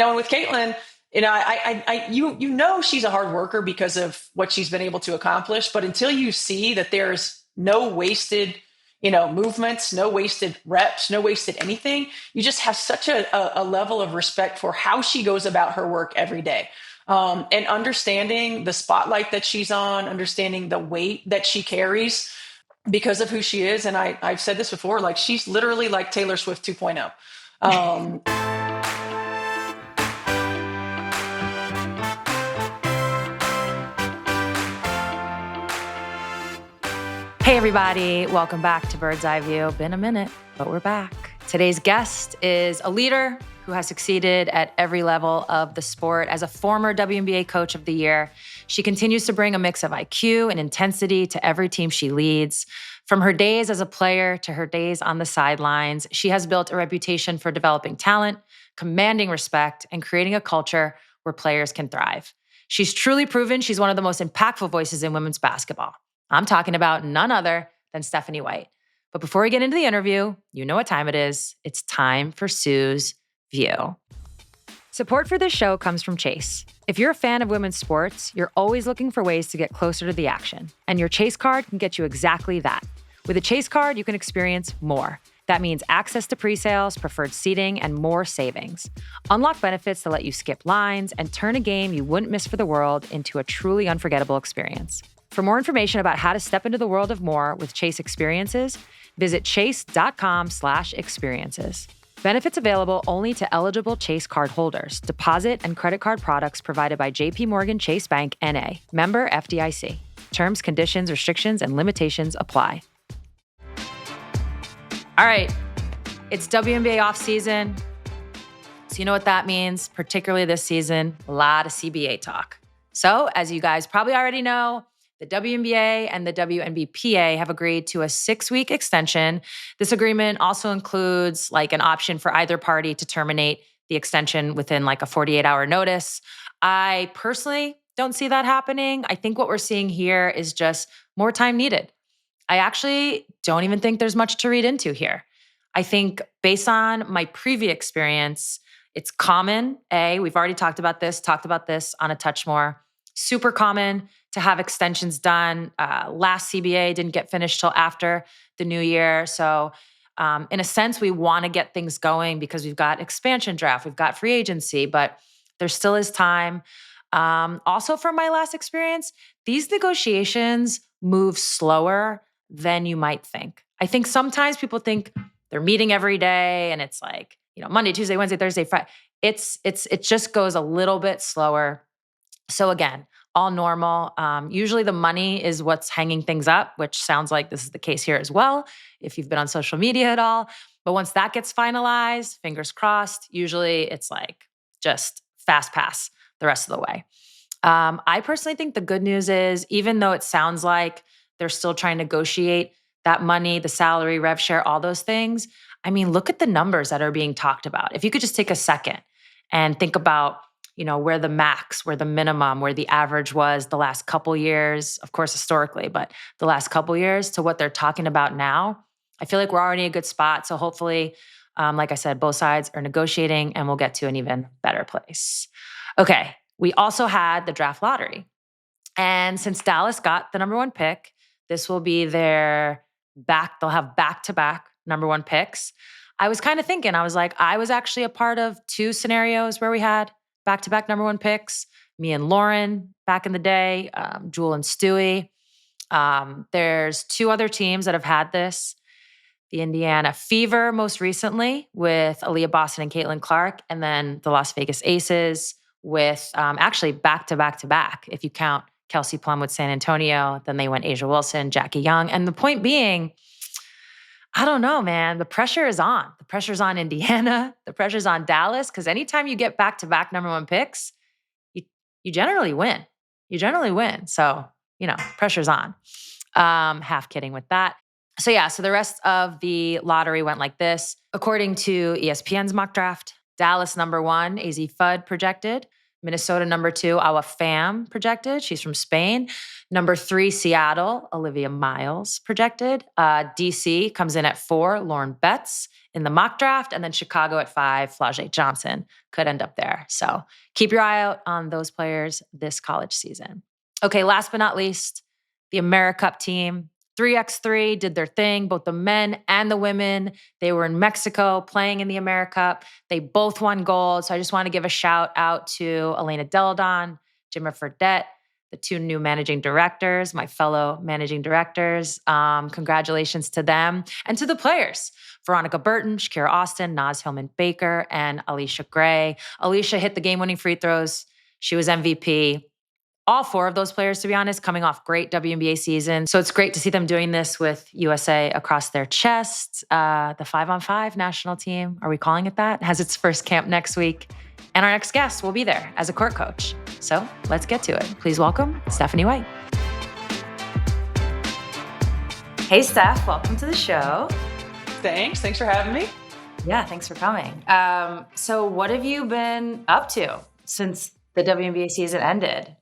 And with Caitlin, she's a hard worker because of what she's been able to accomplish. But until you see that there's no wasted, movements, no wasted reps, no wasted anything, you just have such a level of respect for how she goes about her work every day. And understanding the spotlight that she's on, understanding the weight that she carries because of who she is. And I've said this before, like she's literally like Taylor Swift 2.0. Um, Hey everybody, welcome back to Bird's Eye View. Been a minute, but we're back. Today's guest is a leader who has succeeded at every level of the sport. As a former WNBA Coach of the Year, she continues to bring a mix of IQ and intensity to every team she leads. From her days as a player to her days on the sidelines, she has built a reputation for developing talent, commanding respect, and creating a culture where players can thrive. She's truly proven she's one of the most impactful voices in women's basketball. I'm talking about none other than Stephanie White. But before we get into the interview, you know what time it is. It's time for Sue's View. Support for this show comes from Chase. If you're a fan of women's sports, you're always looking for ways to get closer to the action. And your Chase card can get you exactly that. With a Chase card, you can experience more. That means access to pre-sales, preferred seating, and more savings. Unlock benefits to let you skip lines and turn a game you wouldn't miss for the world into a truly unforgettable experience. For more information about how to step into the world of more with Chase Experiences, visit chase.com/experiences. Benefits available only to eligible Chase card holders. Deposit and credit card products provided by JP Morgan Chase Bank N.A. Member FDIC. Terms, conditions, restrictions, and limitations apply. All right, it's WNBA offseason. So you know what that means, particularly this season, a lot of CBA talk. So as you guys probably already know, the WNBA and the WNBPA have agreed to a 6-week extension. This agreement also includes like an option for either party to terminate the extension within like a 48-hour notice. I personally don't see that happening. I think what we're seeing here is just more time needed. I actually don't even think there's much to read into here. I think based on my previous experience, it's common. We've already talked about this on A Touch More. Super common to have extensions done. Last CBA didn't get finished till after the new year. So in a sense, we want to get things going because we've got expansion draft, we've got free agency, but there still is time. Also from my last experience, these negotiations move slower than you might think. I think sometimes people think they're meeting every day and it's like, Monday, Tuesday, Wednesday, Thursday, Friday. It just goes a little bit slower. So again, all normal. Usually the money is what's hanging things up, which sounds like this is the case here as well, if you've been on social media at all. But once that gets finalized, fingers crossed, usually it's like just fast pass the rest of the way. I personally think the good news is, even though it sounds like they're still trying to negotiate that money, the salary, rev share, all those things, I mean, look at the numbers that are being talked about. If you could just take a second and think about where the max, where the minimum, where the average was the last couple years, of course, historically, but the last couple years to what they're talking about now, I feel like we're already in a good spot. So hopefully, like I said, both sides are negotiating and we'll get to an even better place. Okay, we also had the draft lottery. And since Dallas got the number 1 pick, this will be they'll have back-to-back number 1 picks. I was kind of thinking, I was actually a part of 2 scenarios where we had back-to-back number 1 picks, me and Lauren back in the day, Jewel and Stewie. There's 2 other teams that have had this. The Indiana Fever most recently with Aliyah Boston and Caitlin Clark, and then the Las Vegas Aces with actually back-to-back-to-back. If you count Kelsey Plum with San Antonio, then they went Asia Wilson, Jackie Young. And the point being, I don't know, man. The pressure is on. The pressure's on Indiana. The pressure's on Dallas. Because anytime you get back-to-back number 1 picks, you generally win. You generally win. So, pressure's on. Half kidding with that. So the rest of the lottery went like this. According to ESPN's mock draft, Dallas number 1, AZ Fudd projected, Minnesota, number 2, Awa Pham projected. She's from Spain. Number 3, Seattle, Olivia Miles projected. DC comes in at 4, Lauren Betts in the mock draft. And then Chicago at 5, Flau'jae Johnson could end up there. So keep your eye out on those players this college season. Okay, last but not least, the AmeriCup team. 3x3 did their thing, both the men and the women. They were in Mexico playing in the AmeriCup. They both won gold. So I just want to give a shout out to Elena Deladon, Jimmer Fredette, the 2 new managing directors, my fellow managing directors. Congratulations to them and to the players. Veronica Burton, Shakira Austin, Naz Hillman Baker, and Alicia Gray. Alicia hit the game-winning free throws. She was MVP. All 4 of those players, to be honest, coming off great WNBA season. So it's great to see them doing this with USA across their chests. The 5-on-5 national team, are we calling it that? Has its first camp next week. And our next guest will be there as a court coach. So let's get to it. Please welcome Stephanie White. Hey, Steph, welcome to the show. Thanks for having me. Yeah, thanks for coming. So what have you been up to since the WNBA season ended?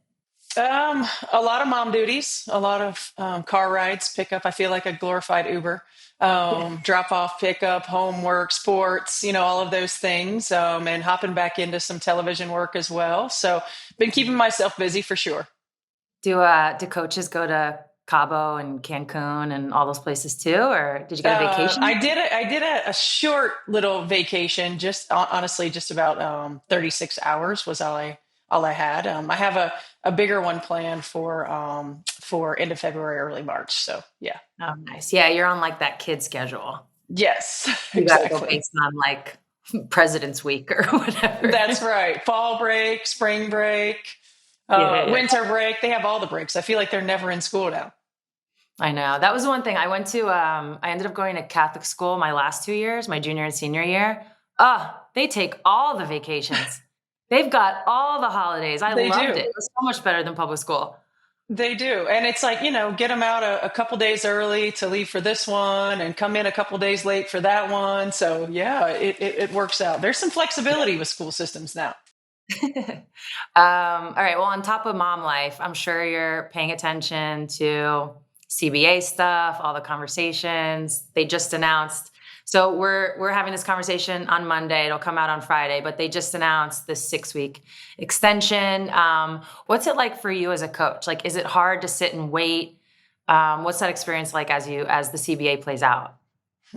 A lot of mom duties, a lot of car rides, pickup. I feel like a glorified Uber. Drop off, pickup, homework, sports, all of those things, and hopping back into some television work as well. So been keeping myself busy for sure. Do coaches go to Cabo and Cancun and all those places too, or did you go on vacation? I did a short little vacation, just honestly, just about 36 hours was all I had. I have a bigger one planned for end of February, early March. So yeah. Oh, nice. Yeah, you're on like that kid schedule. Yes, you exactly. Gotta go based on like President's Week or whatever. That's right. Fall break, spring break, winter break. They have all the breaks. I feel like they're never in school now. I know. That was one thing. I went to, I ended up going to Catholic school my last 2 years, my junior and senior year. They take all the vacations. They've got all the holidays. I loved it. It was so much better than public school. They do. And it's like, get them out a couple days early to leave for this one and come in a couple days late for that one. So yeah, it works out. There's some flexibility with school systems now. All right. Well, on top of mom life, I'm sure you're paying attention to CBA stuff, all the conversations they just announced. So we're having this conversation on Monday. It'll come out on Friday, but they just announced this 6-week extension. What's it like for you as a coach? Like, is it hard to sit and wait? What's that experience like as the CBA plays out?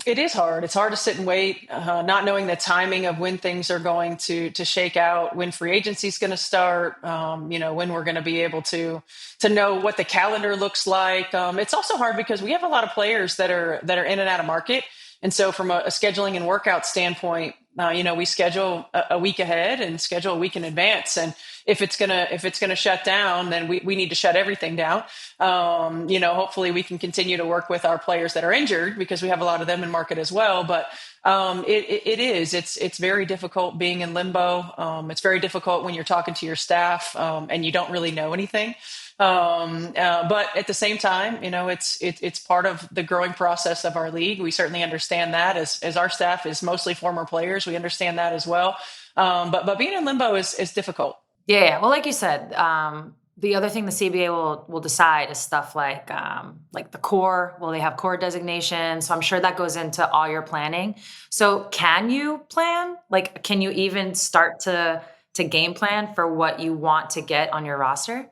It is hard. It's hard to sit and wait, not knowing the timing of when things are going to shake out, when free agency is going to start, when we're going to be able to know what the calendar looks like. It's also hard because we have a lot of players that are in and out of market. And so from a scheduling and workout standpoint, we schedule a week ahead and schedule a week in advance. And if it's gonna shut down, then we need to shut everything down. Hopefully we can continue to work with our players that are injured because we have a lot of them in market as well. But it's very difficult being in limbo. It's very difficult when you're talking to your staff and you don't really know anything. But at the same time, it's part of the growing process of our league. We certainly understand that as our staff is mostly former players. We understand that as well. But being in limbo is difficult. Yeah. Well, like you said, the other thing the CBA will decide is stuff like the core. Will they have core designation? So I'm sure that goes into all your planning. So can you plan? Like, can you even start to game plan for what you want to get on your roster?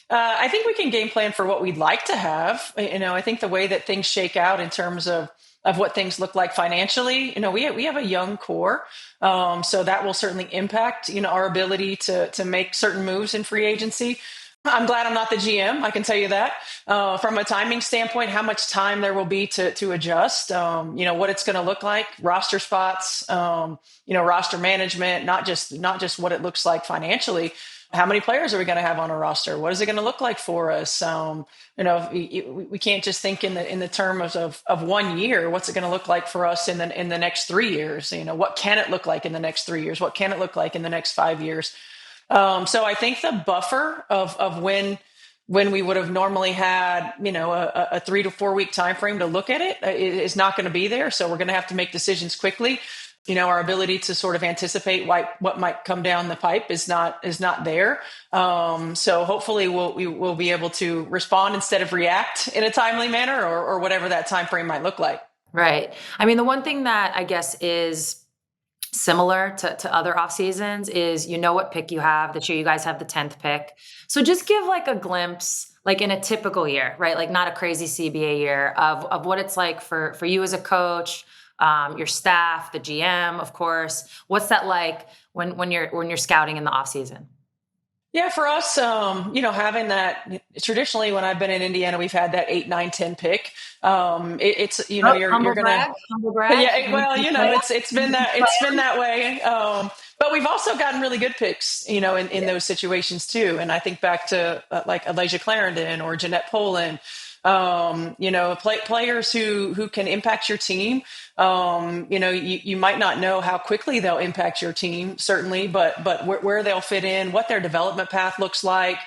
I think we can game plan for what we'd like to have. I think the way that things shake out in terms of what things look like financially, we have a young core. So that will certainly impact, our ability to make certain moves in free agency. I'm glad I'm not the GM. I can tell you that. From a timing standpoint, how much time there will be to adjust, what it's going to look like, roster spots, roster management, not just what it looks like financially. How many players are we going to have on a roster? What is it going to look like for us? We can't just think in the terms of 1 year. What's it going to look like for us in the next 3 years? What can it look like in the next 3 years? What can it look like in the next 5 years? So I think the buffer of when we would have normally had, a 3 to 4 week time frame to look at it is not going to be there. So we're going to have to make decisions quickly. our ability to sort of anticipate what might come down the pipe is not there. So hopefully we'll be able to respond instead of react in a timely manner, or whatever that time frame might look like. Right. I mean, the one thing that I guess is similar to other off seasons is what pick you have. This year you guys have the 10th pick. So just give like a glimpse, like in a typical year, right? Like not a crazy CBA year, of what it's like for you as a coach, your staff, the GM, of course. What's that like when you're scouting in the off season? Yeah, for us, having that, traditionally when I've been in Indiana, we've had that 8, 9, 10 pick. It's, you're gonna, Humble brag. yeah, well, it's been that way. But we've also gotten really good picks, in those situations too. And I think back to like Elijah Clarendon or Jeanette Poland, players who can impact your team. You might not know how quickly they'll impact your team, certainly, but where they'll fit in, what their development path looks like.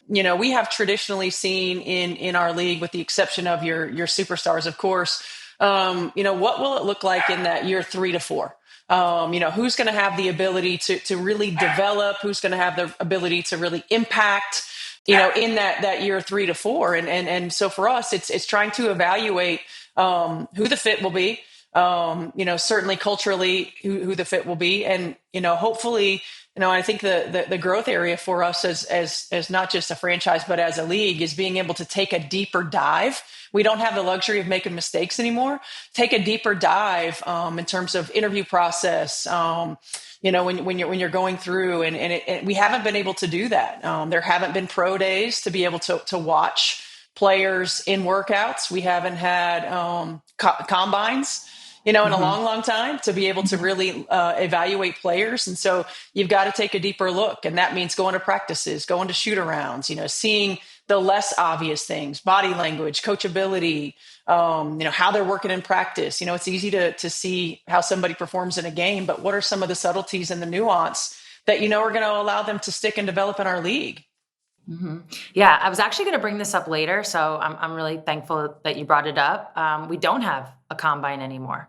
We have traditionally seen in our league, with the exception of your superstars, of course, what will it look like in that year 3 to 4? Who's going to have the ability to really develop, who's going to have the ability to really impact, in that year 3 to 4. And so for us, it's trying to evaluate, who the fit will be, certainly culturally who the fit will be. And, hopefully, I think the growth area for us as not just a franchise, but as a league, is being able to take a deeper dive. We don't have the luxury of making mistakes anymore. Take a deeper dive, in terms of interview process, when you're going through, and we haven't been able to do that. There haven't been pro days to be able to watch players in workouts. We haven't had combines, in a long, long time, to be able to really evaluate players. And so you've got to take a deeper look. And that means going to practices, going to shoot arounds, seeing the less obvious things, body language, coachability, how they're working in practice. It's easy to see how somebody performs in a game, but what are some of the subtleties and the nuance that, are going to allow them to stick and develop in our league? Mm-hmm. Yeah, I was actually going to bring this up later, so I'm really thankful that you brought it up. We don't have a combine anymore,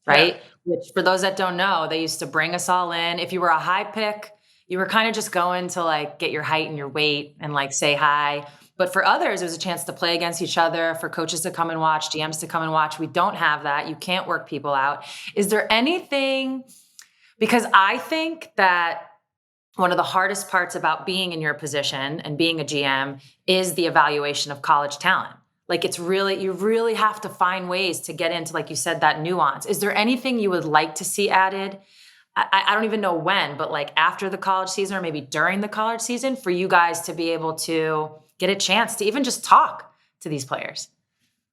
right? Yeah. Which, for those that don't know, they used to bring us all in. If you were a high pick, you were kind of just going to like get your height and your weight and like say hi. But for others, it was a chance to play against each other, for coaches to come and watch, GMs to come and watch. We don't have that. You can't work people out. Is there anything, because I think that one of the hardest parts about being in your position and being a GM is the evaluation of college talent. Like you really have to find ways to get into, like you said, that nuance. Is there anything you would like to see added? I don't even know when, but like after the college season or maybe during the college season, for you guys to be able to get a chance to even just talk to these players?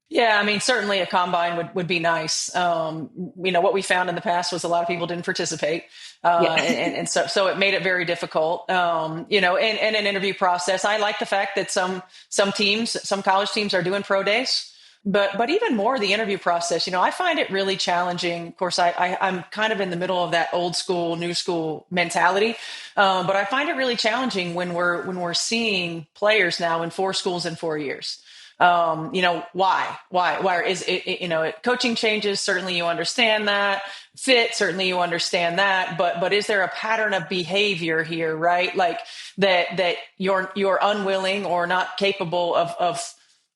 Yeah, I mean, certainly a combine would be nice. What we found in the past was a lot of people didn't participate. And so it made it very difficult, and an interview process. I like the fact that some college teams are doing pro days, but even more the interview process. I find it really challenging. Of course, I'm kind of in the middle of that old school, new school mentality. But I find it really challenging when we're seeing players now in 4 schools in 4 years. Why is it, coaching changes? Certainly you understand that. Fit, certainly you understand that, but is there a pattern of behavior here, right? Like that you're unwilling or not capable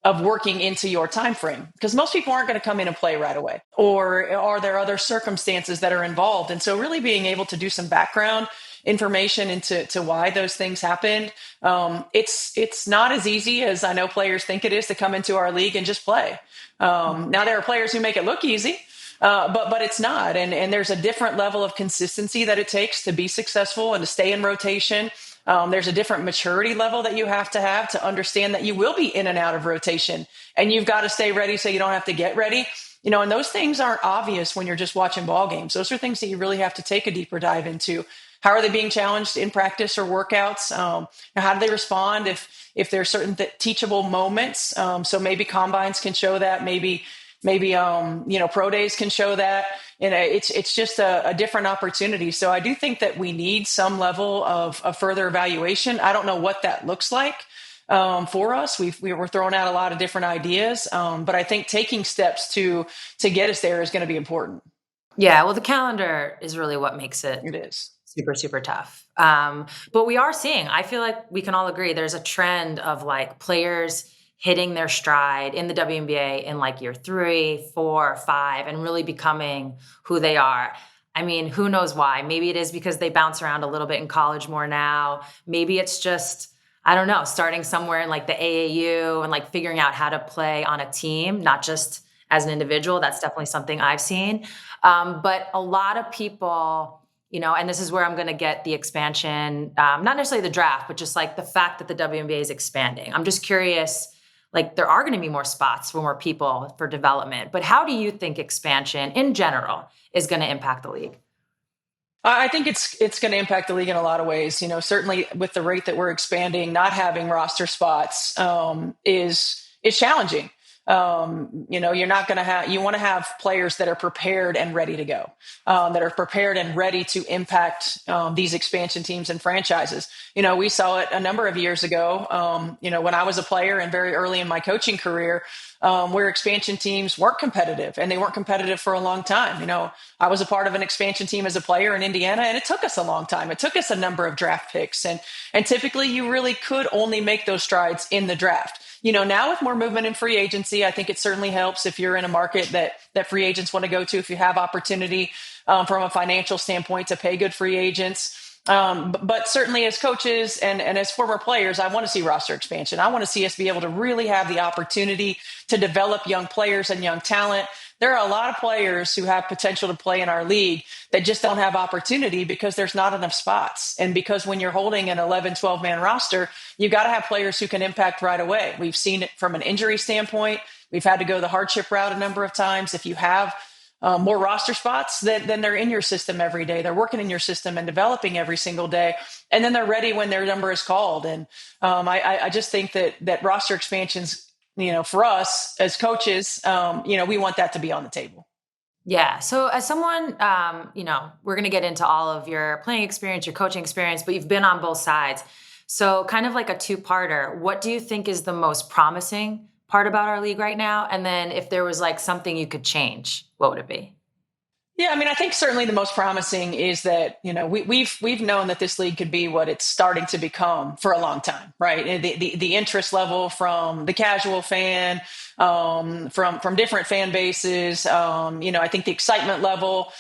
of working into your time frame, because most people aren't going to come in and play right away, or are there other circumstances that are involved? And so really being able to do some background information into why those things happened. It's not as easy as I know players think it is to come into our league and just play. Now there are players who make it look easy, but it's not. And there's a different level of consistency that it takes to be successful and to stay in rotation. There's a different maturity level that you have to understand that you will be in and out of rotation, and you've got to stay ready so you don't have to get ready. And those things aren't obvious when you're just watching ball games. Those are things that you really have to take a deeper dive into. How are they being challenged in practice or workouts? How do they respond if there's certain teachable moments? So maybe combines can show that. Maybe pro days can show that. It's just a different opportunity. So I do think that we need some level of further evaluation. I don't know what that looks like for us. We were throwing out a lot of different ideas, but I think taking steps to get us there is going to be important. Yeah, well, the calendar is really what makes it It is. super, super tough. But we are seeing, I feel like we can all agree, there's a trend of like players hitting their stride in the WNBA in like year 3, 4, 5, and really becoming who they are. I mean, who knows why? Maybe it is because they bounce around a little bit in college more now. Maybe it's just, I don't know, starting somewhere in like the AAU and like figuring out how to play on a team, not just as an individual. That's definitely something I've seen. But a lot of people, and this is where I'm going to get the expansion, not necessarily the draft, but just like the fact that the WNBA is expanding. I'm just curious, like there are going to be more spots for more people for development, but how do you think expansion in general is going to impact the league? I think it's going to impact the league in a lot of ways. Certainly with the rate that we're expanding, not having roster spots is challenging. You're not going to have. You want to have players that are prepared and ready to go, that are prepared and ready to impact these expansion teams and franchises. We saw it a number of years ago. When I was a player and very early in my coaching career, where expansion teams weren't competitive, and they weren't competitive for a long time. I was a part of an expansion team as a player in Indiana, and it took us a long time. It took us a number of draft picks, and typically you really could only make those strides in the draft. Now with more movement in free agency, I think it certainly helps if you're in a market that free agents want to go to, if you have opportunity from a financial standpoint to pay good free agents. But certainly as coaches and as former players, I want to see roster expansion. I want to see us be able to really have the opportunity to develop young players and young talent. There are a lot of players who have potential to play in our league that just don't have opportunity because there's not enough spots. And because when you're holding an 11, 12-man roster, you got to have players who can impact right away. We've seen it from an injury standpoint. We've had to go the hardship route a number of times. If you have more roster spots, then they're in your system every day. They're working in your system and developing every single day. And then they're ready when their number is called. And I just think that roster expansions, for us as coaches, we want that to be on the table. Yeah. So as someone, we're going to get into all of your playing experience, your coaching experience, but you've been on both sides. So kind of like a two-parter, what do you think is the most promising part about our league right now? And then if there was like something you could change, what would it be? Yeah, I mean, I think certainly the most promising is that we've known that this league could be what it's starting to become for a long time, right? The interest level from the casual fan, from different fan bases, I think the excitement level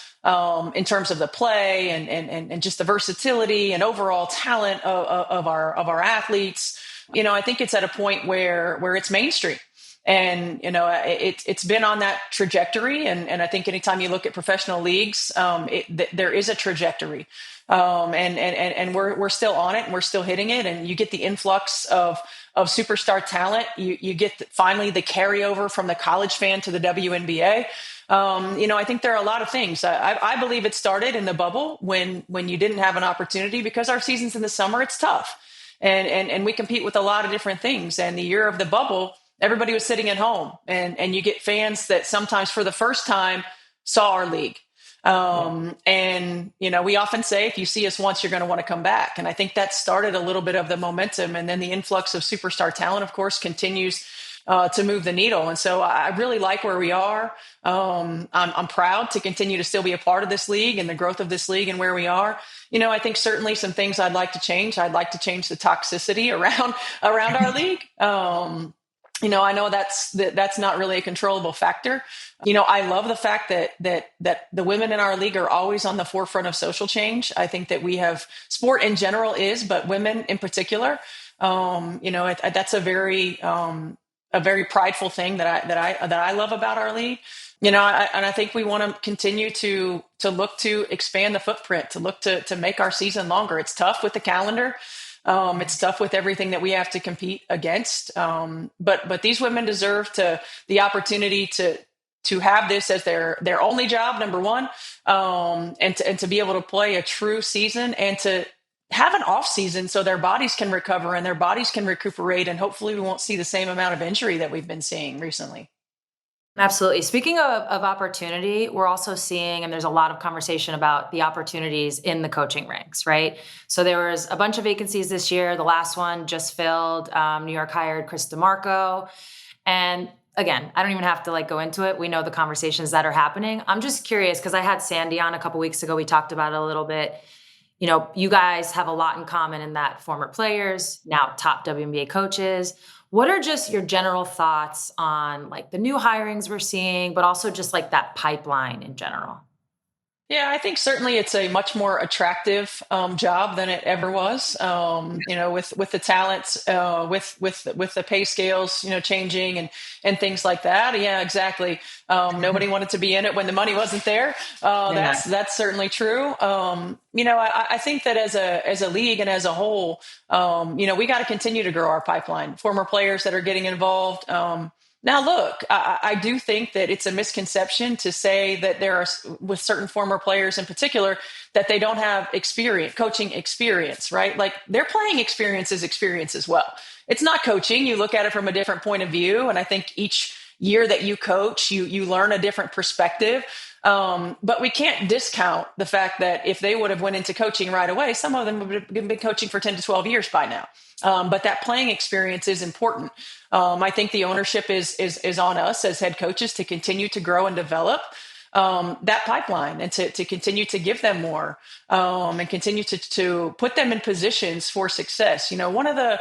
in terms of the play and just the versatility and overall talent of our athletes. I think it's at a point where it's mainstream. And, it's been on that trajectory. And I think anytime you look at professional leagues, there is a trajectory. And we're still on it and we're still hitting it. And you get the influx of superstar talent. You get finally the carryover from the college fan to the WNBA. I think there are a lot of things. I believe it started in the bubble when you didn't have an opportunity because our seasons in the summer, it's tough. And we compete with a lot of different things. And the year of the bubble, everybody was sitting at home, and you get fans that sometimes for the first time saw our league. And, we often say, if you see us once, you're going to want to come back. And I think that started a little bit of the momentum. And then the influx of superstar talent, of course, continues to move the needle. And so I really like where we are. I'm proud to continue to still be a part of this league and the growth of this league and where we are. I think certainly some things I'd like to change. I'd like to change the toxicity around our league. I know that's not really a controllable factor. I love the fact that the women in our league are always on the forefront of social change. I think that we have sport in general but women in particular. That's a very prideful thing that I love about our league. And I think we want to continue to look to expand the footprint, to look to make our season longer. It's tough with the calendar. It's tough with everything that we have to compete against. But these women deserve the opportunity to have this as their only job, number one, and to be able to play a true season and to have an off season so their bodies can recover and their bodies can recuperate. And hopefully we won't see the same amount of injury that we've been seeing recently. Absolutely. Speaking of opportunity, we're also seeing, and there's a lot of conversation about the opportunities in the coaching ranks, right? So there was a bunch of vacancies this year. The last one just filled. New York hired Chris DeMarco. And again, I don't even have to like go into it. We know the conversations that are happening. I'm just curious because I had Sandy on a couple weeks ago. We talked about it a little bit. You know, you guys have a lot in common in that former players, now top WNBA coaches. What are just your general thoughts on like the new hirings we're seeing, but also just like that pipeline in general? Yeah, I think certainly it's a much more attractive job than it ever was. With the talents, with the pay scales, changing and things like that. Yeah, exactly. Nobody wanted to be in it when the money wasn't there. That's certainly true. I think that as a league and as a whole, we got to continue to grow our pipeline. Former players that are getting involved. Now, look, I do think that it's a misconception to say that there are, with certain former players in particular, that they don't have coaching experience, right? Like their playing experience is experience as well. It's not coaching. You look at it from a different point of view. And I think each year that you coach, you learn a different perspective. But we can't discount the fact that if they would have went into coaching right away, some of them would have been coaching for 10 to 12 years by now. But that playing experience is important. I think the ownership is on us as head coaches to continue to grow and develop that pipeline and to continue to give them more and continue to put them in positions for success. One of the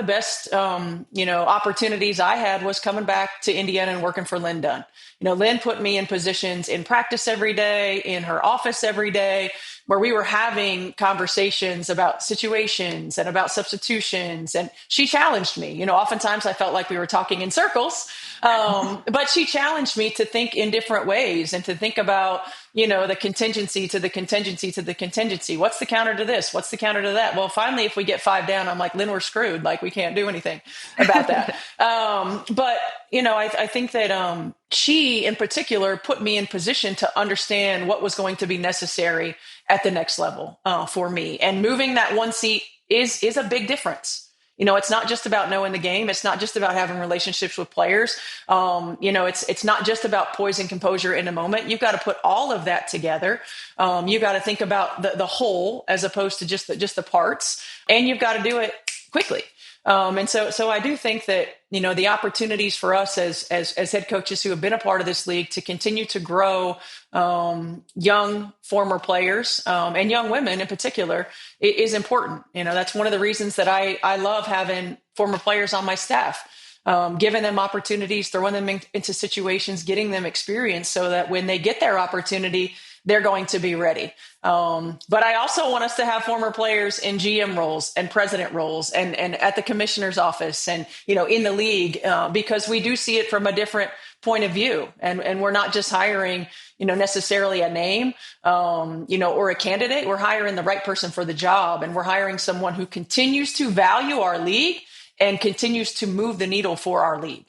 best, opportunities I had was coming back to Indiana and working for Lynn Dunn. Lynn put me in positions in practice every day, in her office every day, where we were having conversations about situations and about substitutions. And she challenged me. Oftentimes I felt like we were talking in circles, but she challenged me to think in different ways and to think about, the contingency to the contingency to the contingency. What's the counter to this? What's the counter to that? Well, finally, if we get 5 down, I'm like, Lynn, we're screwed. Like we can't do anything about that. But I think that she in particular put me in position to understand what was going to be necessary at the next level for me. And moving that one seat is a big difference. It's not just about knowing the game. It's not just about having relationships with players. It's not just about poise and composure in a moment. You've got to put all of that together. You've got to think about the whole as opposed to just the parts, and you've got to do it quickly. And so I do think that, the opportunities for us as head coaches who have been a part of this league to continue to grow young former players and young women in particular is important. That's one of the reasons that I love having former players on my staff, giving them opportunities, throwing them into situations, getting them experience so that when they get their opportunity, they're going to be ready. But I also want us to have former players in GM roles and president roles and at the commissioner's office and, in the league, because we do see it from a different point of view. And we're not just hiring, necessarily a name, or a candidate. We're hiring the right person for the job. And we're hiring someone who continues to value our league and continues to move the needle for our league.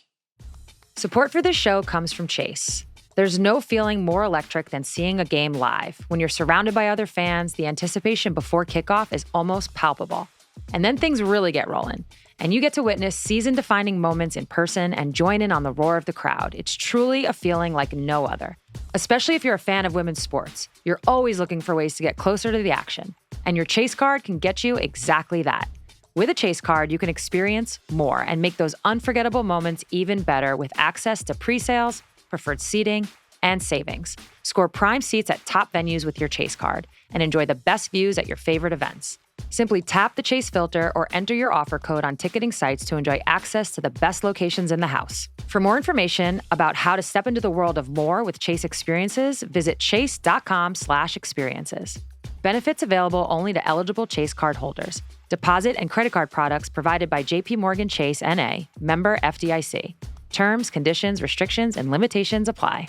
Support for this show comes from Chase. There's no feeling more electric than seeing a game live. When you're surrounded by other fans, the anticipation before kickoff is almost palpable. And then things really get rolling, and you get to witness season-defining moments in person and join in on the roar of the crowd. It's truly a feeling like no other. Especially if you're a fan of women's sports, you're always looking for ways to get closer to the action. And your Chase card can get you exactly that. With a Chase card, you can experience more and make those unforgettable moments even better with access to pre-sales, preferred seating, and savings. Score prime seats at top venues with your Chase card and enjoy the best views at your favorite events. Simply tap the Chase filter or enter your offer code on ticketing sites to enjoy access to the best locations in the house. For more information about how to step into the world of more with Chase experiences, visit chase.com/experiences. Benefits available only to eligible Chase card holders. Deposit and credit card products provided by JPMorgan Chase N.A., member FDIC. Terms, conditions, restrictions, and limitations apply.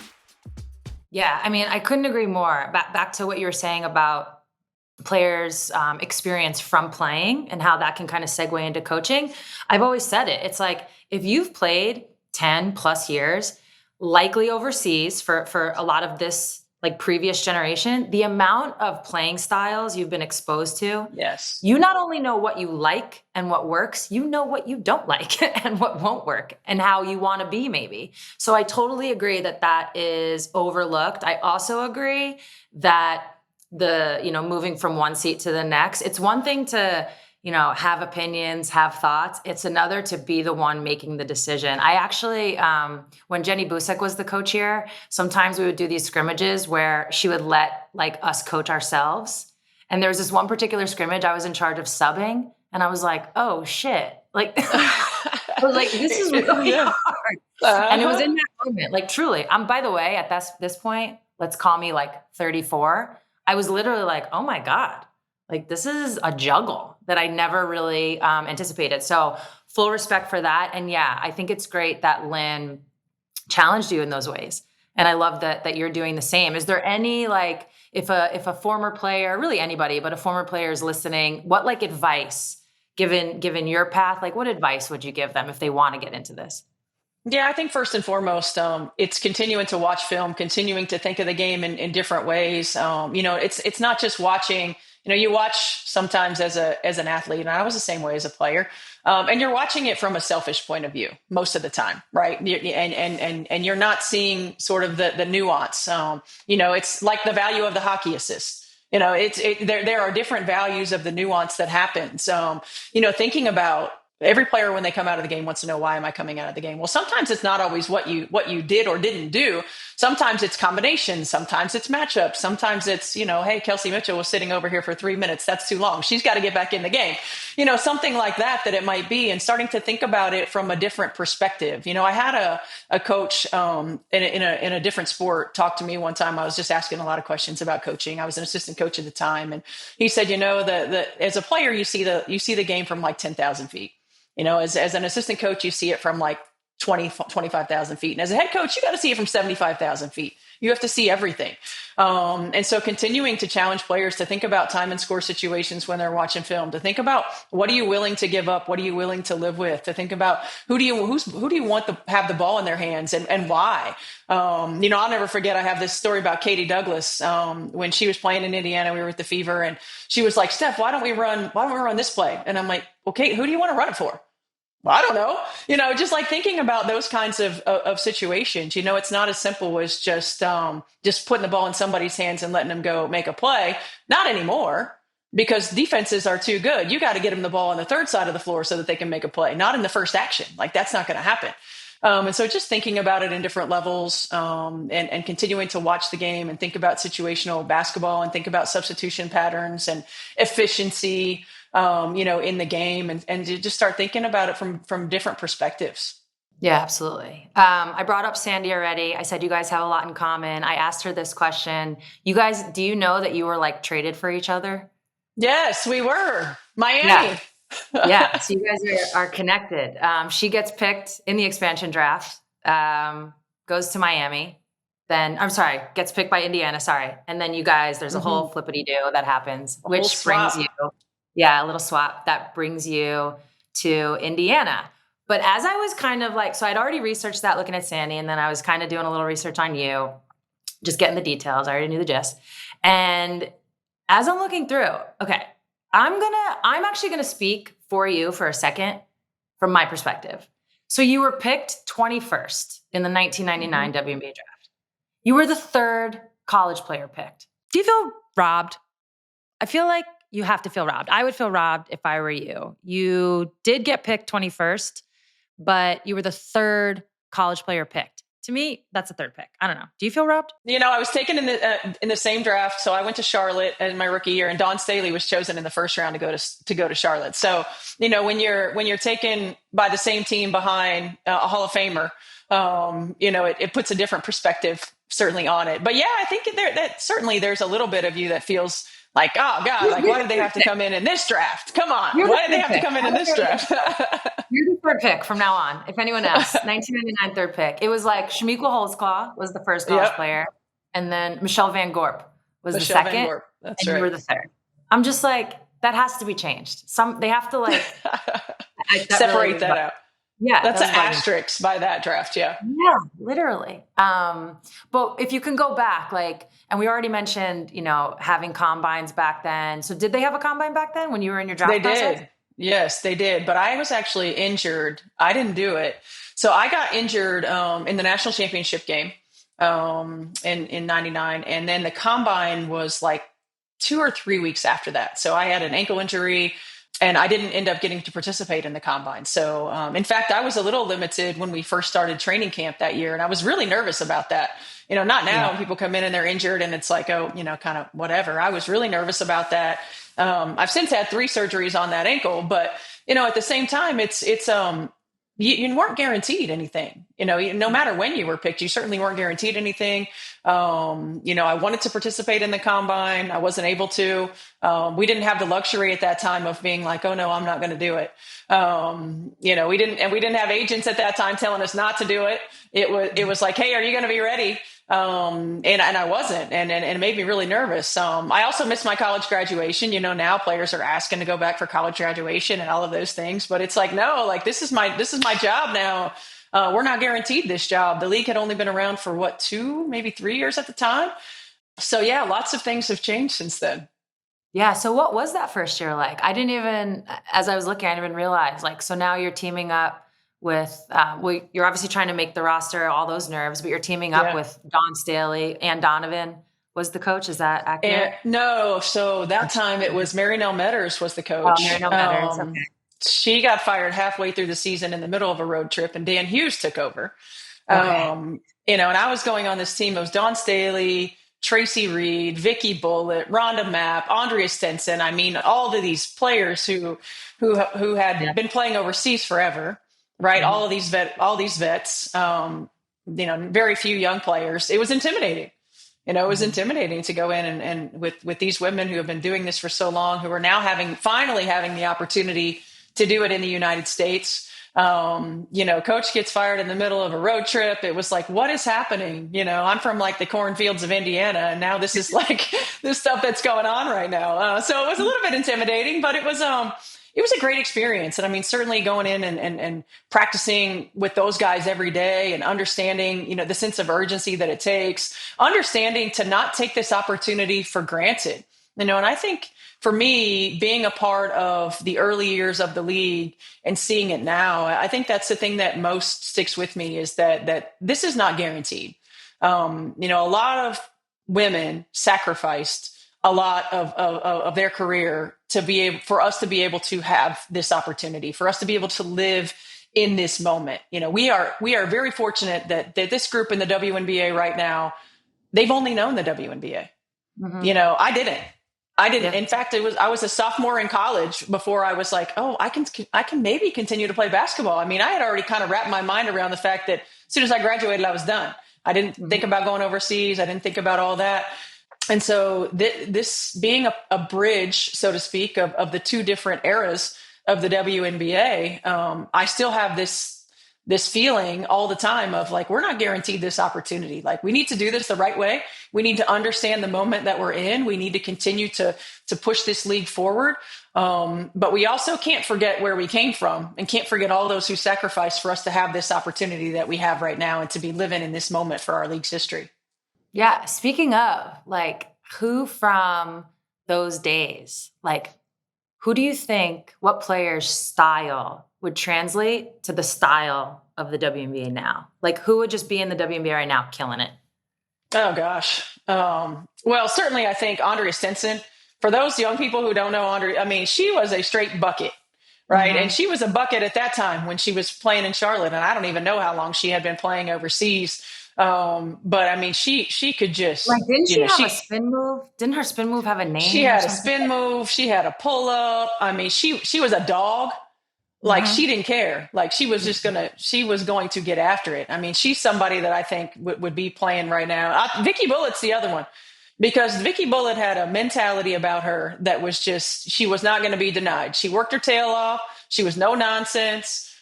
Yeah, I mean, I couldn't agree more. Back to what you were saying about players' experience from playing and how that can kind of segue into coaching. I've always said it. It's like if you've played 10 plus years, likely overseas for a lot of this like previous generation, the amount of playing styles you've been exposed to. Yes. You not only know what you like and what works, you know what you don't like and what won't work and how you want to be maybe. So I totally agree that is overlooked. I also agree that moving from one seat to the next, it's one thing to, have opinions, have thoughts. It's another to be the one making the decision. I actually, when Jenny Busek was the coach here, sometimes we would do these scrimmages where she would let like us coach ourselves. And there was this one particular scrimmage I was in charge of subbing, and I was like, oh shit. Like, I was like, this is really hard. And it was in that moment, like truly, by the way, at this point, let's call me like 34. I was literally like, oh my God, like this is a juggle that I never really anticipated. So full respect for that. And yeah, I think it's great that Lynn challenged you in those ways. And I love that you're doing the same. Is there any, like, if a former player, really anybody, but a former player is listening, what like advice, given your path, like what advice would you give them if they want to get into this? Yeah, I think first and foremost, it's continuing to watch film, continuing to think of the game in different ways. It's not just watching. You watch sometimes as an athlete, and I was the same way as a player. And you're watching it from a selfish point of view most of the time, right? And you're not seeing sort of the nuance. It's like the value of the hockey assist. There are different values of the nuance that happens. Thinking about every player when they come out of the game wants to know, why am I coming out of the game? Well, sometimes it's not always what you did or didn't do. Sometimes it's combinations. Sometimes it's matchups. Sometimes it's, hey, Kelsey Mitchell was sitting over here for 3 minutes. That's too long. She's got to get back in the game. Something like that it might be, and starting to think about it from a different perspective. I had a coach in a different sport talk to me one time. I was just asking a lot of questions about coaching. I was an assistant coach at the time. And he said, as a player, you see the game from like 10,000 feet. As an assistant coach, you see it from like 25,000 feet. And as a head coach, you got to see it from 75,000 feet. You have to see everything. And so continuing to challenge players to think about time and score situations when they're watching film, to think about what are you willing to give up? What are you willing to live with? To think about who do you want to have the ball in their hands and why? I'll never forget, I have this story about Katie Douglas. When she was playing in Indiana, we were at the Fever, and she was like, Steph, why don't we run this play? And I'm like, well, Kate, who do you want to run it for? Well, I don't know, just like thinking about those kinds of situations. It's not as simple as just putting the ball in somebody's hands and letting them go make a play. Not anymore, because defenses are too good. You got to get them the ball on the third side of the floor so that they can make a play, not in the first action. Like, that's not going to happen. And so just thinking about it in different levels, and continuing to watch the game and think about situational basketball and think about substitution patterns and efficiency, in the game, and to just start thinking about it from different perspectives. Yeah, absolutely. I brought up Sandy already. I said you guys have a lot in common. I asked her this question. You guys, do you know that you were like traded for each other? Yes, we were. Miami. Yeah. So you guys are connected. She gets picked in the expansion draft, goes to Miami. Then, I'm sorry, gets picked by Indiana. Sorry. And then you guys, there's a whole flippity-do that happens, which brings you, a little swap that brings you to Indiana. But as I was kind of like, so I'd already researched that looking at Sandy, and then I was kind of doing a little research on you, just getting the details. I already knew the gist. And as I'm looking through, okay, I'm actually going to speak for you for a second from my perspective. So you were picked 21st in the 1999 WNBA draft. You were the third college player picked. Do you feel robbed? I feel like you have to feel robbed. I would feel robbed if I were you. You did get picked 21st, but you were the third college player picked. To me, that's a third pick. I don't know. Do you feel robbed? I was taken in the same draft. So I went to Charlotte in my rookie year, and Dawn Staley was chosen in the first round to go to Charlotte. So, when you're taken by the same team behind a Hall of Famer, it puts a different perspective certainly on it. But yeah, I think there's a little bit of you that feels like, oh God, like, why did they have to come in this draft? Come on. Why did they have to come in this draft? You're the third pick from now on. If anyone asks, 1999 third pick. It was like Shamiqua Holtzclaw was the first college player. And then Michelle Van Gorp was the second. That's and right. You were the third. I'm just like, that has to be changed. They have to like separate that out. Yeah. That's an asterisk by that draft. Yeah. Yeah, literally. But if you can go back, and we already mentioned, having combines back then. So did they have a combine back then when you were in your draft process? Did. Yes, they did. But I was actually injured. I didn't do it. So I got injured in the national championship game in 99. And then the combine was like 2 or 3 weeks after that. So I had an ankle injury. and I didn't end up getting to participate in the combine. So, in fact, I was a little limited when we first started training camp that year. And I was really nervous about that. Not now when people come in and they're injured and it's like, oh, kind of whatever. I was really nervous about that. I've since had 3 surgeries on that ankle, but, at the same time, you weren't guaranteed anything, no matter when you were picked, you certainly weren't guaranteed anything. I wanted to participate in the combine. I wasn't able to. We didn't have the luxury at that time of being like, oh no, I'm not going to do it. We didn't have agents at that time telling us not to do it. It was like, hey, are you going to be ready? And I wasn't, and it made me really nervous. I also missed my college graduation. Now players are asking to go back for college graduation and all of those things, but it's like, no, like this is my job now. We're not guaranteed this job. The league had only been around for 2, maybe 3 years at the time. So yeah, lots of things have changed since then. Yeah. So what was that first year like? As I was looking, I didn't even realize, so now you're teaming up with, you're obviously trying to make the roster, all those nerves, but you're teaming up with Dawn Staley and Donovan was the coach. Is that accurate? No. So that time it was Marinelle Metters was the coach. Oh, Marinelle Metters. Okay. She got fired halfway through the season in the middle of a road trip, and Dan Hughes took over. Okay. And I was going on this team. It was Dawn Staley, Tracy Reed, Vicky Bullitt, Rhonda Mapp, Andrea Stenson. I mean, all of these players who had been playing overseas forever. Right. Mm-hmm. All these vets, very few young players. It was intimidating. It was intimidating to go in and with these women who have been doing this for so long, who are now finally having the opportunity to do it in the United States. Coach gets fired in the middle of a road trip. It was like, what is happening? I'm from the cornfields of Indiana, and now this is this stuff that's going on right now. So it was a little bit intimidating, but it was a great experience. And I mean, certainly going in and practicing with those guys every day and understanding, the sense of urgency that it takes, understanding to not take this opportunity for granted, and I think for me, being a part of the early years of the league and seeing it now, I think that's the thing that most sticks with me is that this is not guaranteed. A lot of women sacrificed a lot of their career for us to be able to have this opportunity, for us to be able to live in this moment. We are very fortunate that this group in the WNBA right now, they've only known the WNBA. Mm-hmm. I didn't. Yeah. In fact, I was a sophomore in college before I was like, oh, I can maybe continue to play basketball. I mean, I had already kind of wrapped my mind around the fact that as soon as I graduated, I was done. I didn't think about going overseas. I didn't think about all that. And so this being a bridge, so to speak, of the 2 different eras of the WNBA, I still have this feeling all the time of we're not guaranteed this opportunity. We need to do this the right way. We need to understand the moment that we're in. We need to continue to push this league forward. But we also can't forget where we came from and can't forget all those who sacrificed for us to have this opportunity that we have right now and to be living in this moment for our league's history. Yeah. Speaking of who from those days, who do you think, what player's style would translate to the style of the WNBA now? Who would just be in the WNBA right now killing it? Oh, gosh. Well, certainly I think Andrea Stenson. For those young people who don't know Andrea, I mean, she was a straight bucket, right? Mm-hmm. And she was a bucket at that time when she was playing in Charlotte. And I don't even know how long she had been playing overseas. But I mean, she could just didn't she have a spin move? Didn't her spin move have a name? She had a spin move. She had a pull up. I mean, she was a dog. She didn't care. She was she was going to get after it. I mean, she's somebody that I think would be playing right now. Vicky Bullitt's the other one, because Vicky Bullitt had a mentality about her that was she was not going to be denied. She worked her tail off. She was no nonsense.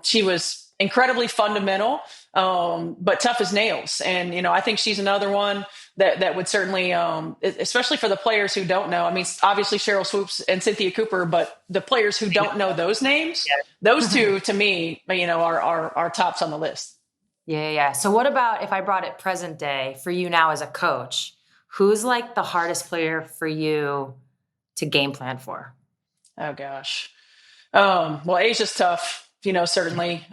She was incredibly fundamental, but tough as nails. And, I think she's another one that would certainly, especially for the players who don't know. I mean, obviously Cheryl Swoops and Cynthia Cooper, but the players who don't know those names, those 2 to me, are tops on the list. Yeah. So what about if I brought it present day for you now as a coach? Who's the hardest player for you to game plan for? Oh gosh. Well, Asia's tough, certainly.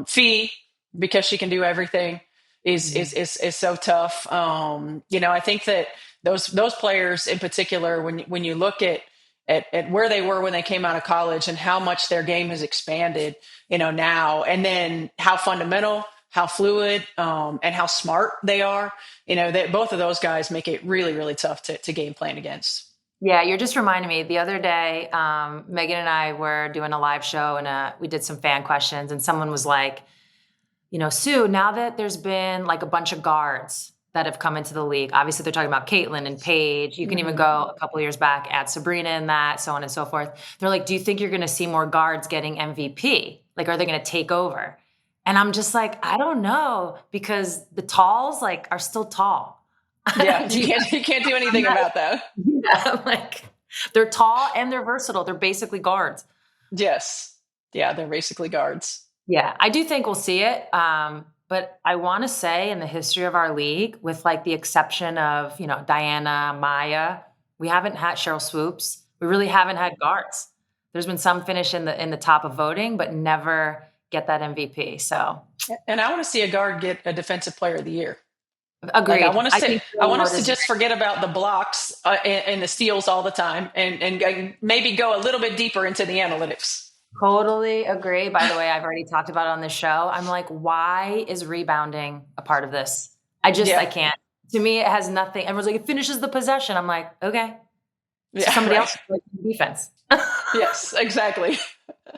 Fee, because she can do everything, is so tough. I think that those players in particular, when you look at at where they were when they came out of college and how much their game has expanded, now, and then how fundamental, how fluid, and how smart they are. That both of those guys make it really, really tough to game plan against. Yeah, you're just reminding me. The other day, Megan and I were doing a live show, and we did some fan questions, and someone was like, Sue, now that there's been like a bunch of guards that have come into the league, obviously they're talking about Caitlin and Paige. You can even go a couple of years back, add Sabrina in that, so on and so forth. They're like, do you think you're going to see more guards getting MVP? Like, are they going to take over? And I'm just like, I don't know, because the talls are still tall. Yeah, you can't do anything about that. Yeah, they're tall and they're versatile. They're basically guards. Yes. Yeah, they're basically guards. Yeah, I do think we'll see it. But I want to say in the history of our league, with the exception of, Diana, Maya, we haven't had Cheryl Swoops. We really haven't had guards. There's been some finish in the top of voting, but never get that MVP. So, and I want to see a guard get a Defensive Player of the Year. Agreed. I want us to just forget about the blocks and the steals all the time, and maybe go a little bit deeper into the analytics. Totally agree. By the way, I've already talked about it on this show. I'm like, why is rebounding a part of this? I can't. To me, it has nothing. Everyone's like, it finishes the possession. I'm like, okay. So somebody else defense. Yes, exactly.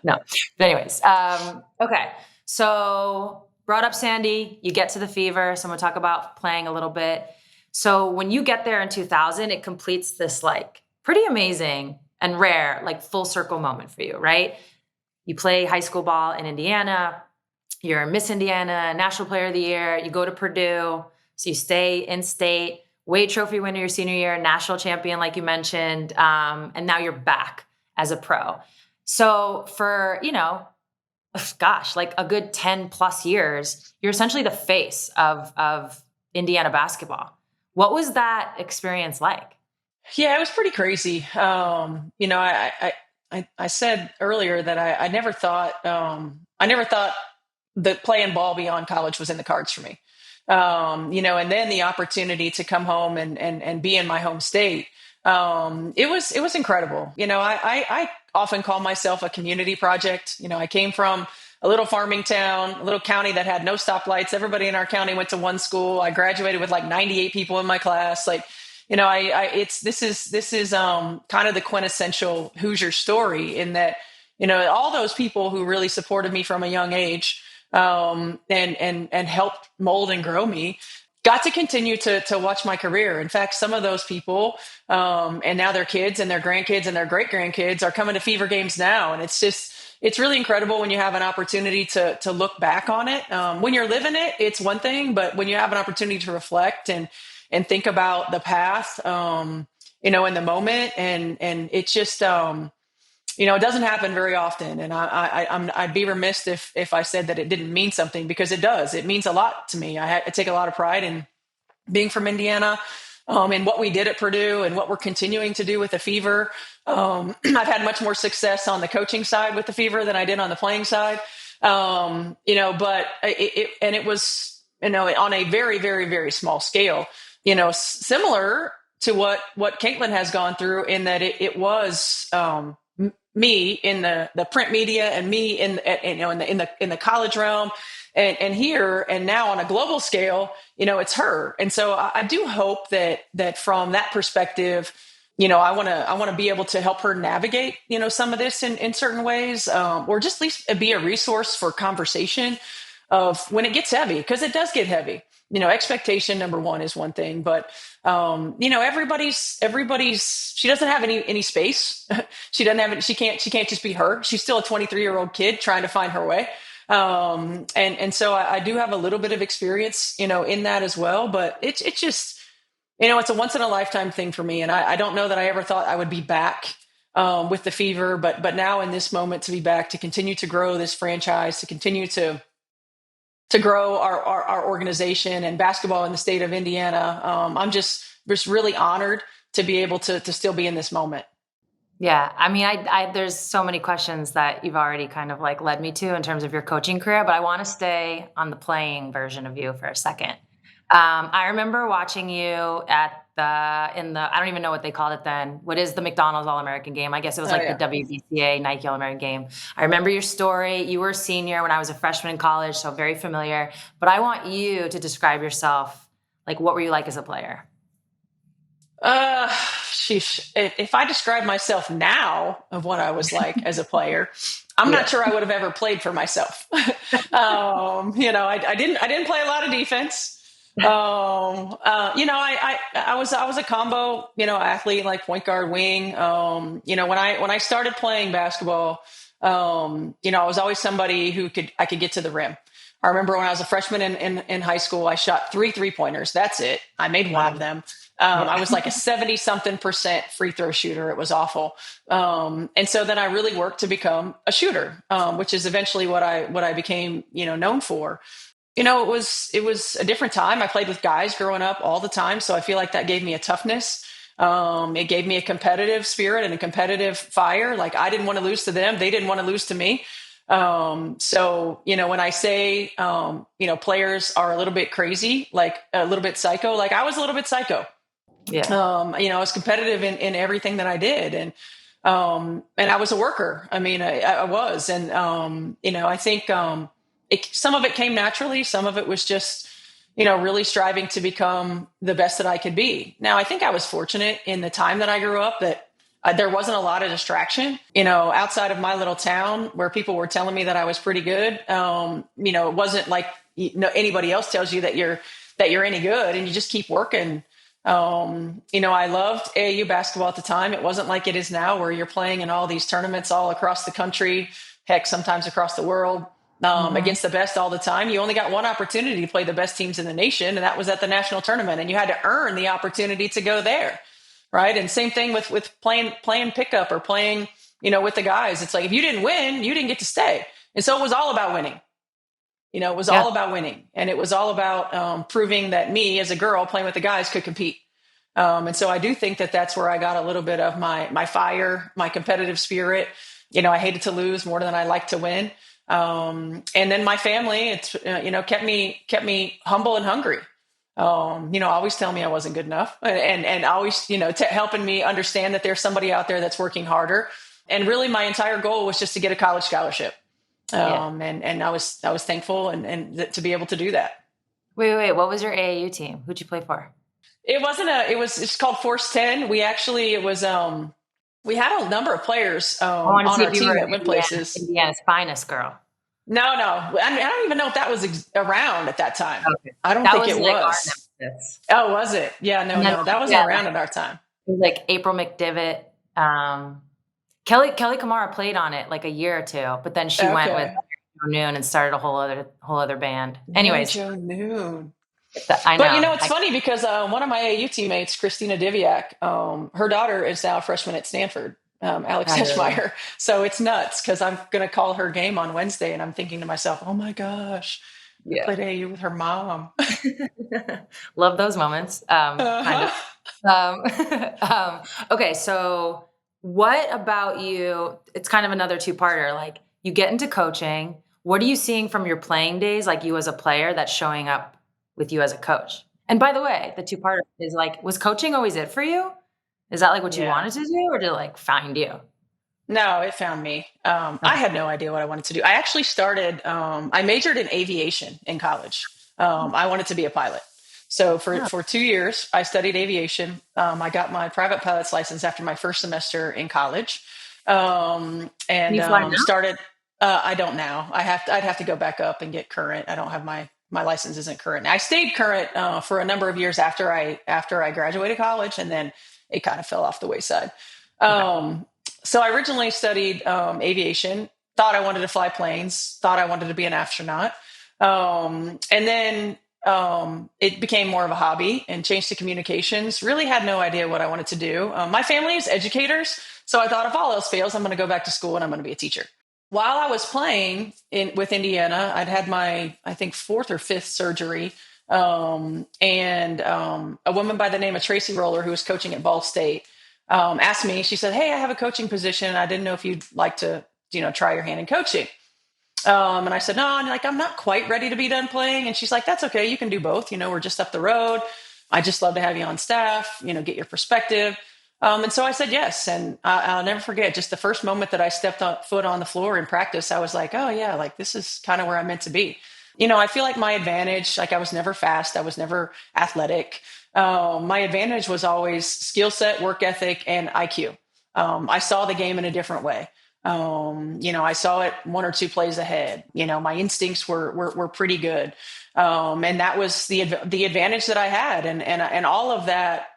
No. But anyways, okay. So brought up Sandy, you get to the Fever. So I'm going to talk about playing a little bit. So when you get there in 2000, it completes this pretty amazing and rare, full circle moment for you, right? You play high school ball in Indiana. You're Miss Indiana, National Player of the Year. You go to Purdue. So you stay in state, Wade Trophy winner your senior year, national champion, like you mentioned. And now you're back as a pro. So for, a good 10 plus years, you're essentially the face of Indiana basketball. What was that experience like? Yeah, it was pretty crazy. I said earlier that I never thought that playing ball beyond college was in the cards for me. And then the opportunity to come home and be in my home state. It was incredible. I often call myself a community project. I came from a little farming town, a little county that had no stoplights. Everybody in our county went to one school. I graduated with 98 people in my class. This is kind of the quintessential Hoosier story, in that, all those people who really supported me from a young age, and helped mold and grow me, got to continue to watch my career. In fact, some of those people, and now their kids and their grandkids and their great grandkids are coming to Fever games now. And it's really incredible when you have an opportunity to look back on it. When you're living it, it's one thing, but when you have an opportunity to reflect and think about the path, in the moment, and it just, it doesn't happen very often. And I'd be remiss if I said that it didn't mean something, because it does. It means a lot to me. I take a lot of pride in being from Indiana, and what we did at Purdue and what we're continuing to do with the Fever. I've had much more success on the coaching side with the Fever than I did on the playing side. But it was, on a very, very, very small scale, similar to what Caitlin has gone through, in that it was, me in the print media, and me in the college realm, and here, and now on a global scale, it's her. And so I do hope that from that perspective, I want to be able to help her navigate, some of this in certain ways, or just at least be a resource for conversation of when it gets heavy, because it does get heavy. Expectation number one is one thing, but everybody's, she doesn't have any space. She can't just be her. She's still a 23-year-old kid trying to find her way. And so I do have a little bit of experience, in that as well, but it's just, it's a once in a lifetime thing for me. And I don't know that I ever thought I would be back, with the Fever, but now in this moment, to be back, to continue to grow this franchise, to continue to grow our organization and basketball in the state of Indiana. I'm just really honored to be able to still be in this moment. Yeah. I mean, there's so many questions that you've already kind of led me to in terms of your coaching career, but I want to stay on the playing version of you for a second. I remember watching you at I don't even know what they called it then. What is the McDonald's All-American game? I guess it was Oh like the yeah. WBCA Nike All-American game. I remember your story. You were a senior when I was a freshman in college, so very familiar. But I want you to describe yourself. Like, what were you like as a player? Sheesh. If I describe myself now of what I was like as a player, I'm not Yeah. sure I would have ever played for myself. I didn't play a lot of defense. I was a combo, athlete, like point guard, wing. When I started playing basketball, I was always somebody I could get to the rim. I remember when I was a freshman in high school, I shot 3 3-pointers. That's it. I made one of them. I was like a 70 something % free throw shooter. It was awful. And so then I really worked to become a shooter, which is eventually what I became, known for. It was a different time. I played with guys growing up all the time. So I feel like that gave me a toughness. It gave me a competitive spirit and a competitive fire. Like I didn't want to lose to them. They didn't want to lose to me. When I say, players are a little bit crazy, like a little bit psycho, like I was a little bit psycho. Yeah. I was competitive in everything that I did. And I was a worker. I mean, I was, and, I think, some of it came naturally. Some of it was just, really striving to become the best that I could be. Now, I think I was fortunate in the time that I grew up that there wasn't a lot of distraction, outside of my little town where people were telling me that I was pretty good. It wasn't like, anybody else tells you that you're any good and you just keep working. I loved AAU basketball at the time. It wasn't like it is now where you're playing in all these tournaments all across the country, heck, sometimes across the world, against the best all the time. You only got one opportunity to play the best teams in the nation, and that was at the national tournament, and you had to earn the opportunity to go there. Right. And same thing with playing pickup or playing, with the guys. It's like, if you didn't win, you didn't get to stay. And so it was all about winning. It was all about winning, and it was all about proving that me as a girl playing with the guys could compete. And so I do think that that's where I got a little bit of my fire, my competitive spirit. I hated to lose more than I liked to win. And then my family, kept me humble and hungry. Always telling me I wasn't good enough, and always, helping me understand that there's somebody out there that's working harder. And really, my entire goal was just to get a college scholarship. And I was thankful and to be able to do that. Wait. What was your AAU team? Who'd you play for? It's called Force 10. We had a number of players I on our team that went places. Indiana's finest girl. No. I don't even know if that was around at that time. Okay. I don't think it like was. Oh, was it? Yeah, no. That wasn't around at our time. It was like April McDivitt. Kelly Kamara played on it like a year or two, but then she went with Joe Noon and started a whole other band. Anyways, Joe Noon. I know. But it's funny because one of my AAU teammates, Christina Diviak, her daughter is now a freshman at Stanford, Alex Eschmeyer. So it's nuts because I'm going to call her game on Wednesday, and I'm thinking to myself, oh my gosh, I played AAU with her mom. Love those moments. Kind of. Okay, so what about you? It's kind of another two-parter. Like, you get into coaching. What are you seeing from your playing days, like you as a player, that's showing up with you as a coach? And by the way, the two-parter is like, was coaching always it for you? Is that like what you wanted to do, or did it like find you? No, it found me. I had no idea what I wanted to do. I actually I majored in aviation in college. I wanted to be a pilot. So for 2 years, I studied aviation. I got my private pilot's license after my first semester in college. Started. I don't now. I'd have to go back up and get current. I don't have my license isn't current. I stayed current for a number of years after I graduated college, and then it kind of fell off the wayside. So I originally studied aviation. Thought I wanted to fly planes. Thought I wanted to be an astronaut. And then it became more of a hobby and changed to communications. Really had no idea what I wanted to do. My family is educators, so I thought if all else fails, I'm going to go back to school and I'm going to be a teacher. While I was playing with Indiana, I'd had my, I think, 4th or 5th surgery. And a woman by the name of Tracy Roller, who was coaching at Ball State, asked me, she said, hey, I have a coaching position. I didn't know if you'd like to, try your hand in coaching. And I said, no, I'm not quite ready to be done playing. And she's like, that's okay. You can do both. We're just up the road. I just love to have you on staff, get your perspective. And so I said yes. And I'll never forget just the first moment that I stepped foot on the floor in practice. I was like, oh yeah, like this is kind of where I'm meant to be. I feel like my advantage, like I was never fast. I was never athletic. My advantage was always skill set, work ethic, and IQ. I saw the game in a different way. I saw it one or two plays ahead. My instincts were pretty good. And that was the advantage that I had. And all of that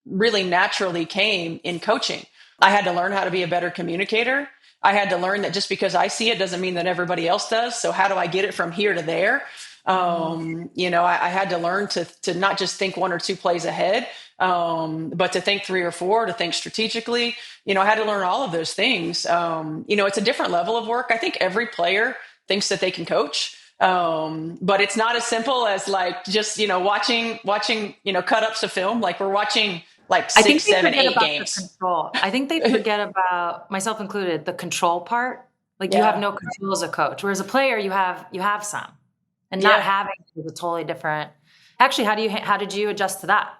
really naturally came in coaching. I had to learn how to be a better communicator. I had to learn that just because I see it doesn't mean that everybody else does. So how do I get it from here to there? I had to learn to not just think one or two plays ahead, but to think three or four, to think strategically. I had to learn all of those things. It's a different level of work. I think every player thinks that they can coach. But it's not as simple as like just, watching, cut ups of film. Like we're watching like 6, 7, 8 games. Control. I think they forget about, myself included, the control part. Like you have no control as a coach, whereas a player, you have some, and not having is a totally different. Actually, how did you adjust to that?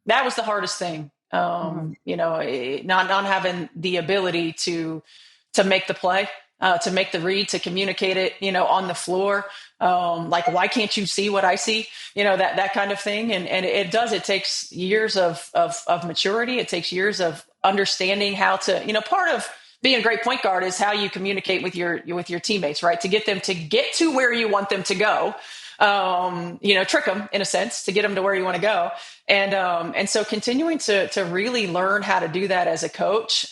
That was the hardest thing. Not having the ability to make the play, to make the read, to communicate it, on the floor. Like, why can't you see what I see? That kind of thing. And it takes years of maturity. It takes years of understanding how to, part of being a great point guard is how you communicate with your teammates, right? To get them to get to where you want them to go. Trick them in a sense to get them to where you want to go. And so continuing to really learn how to do that as a coach,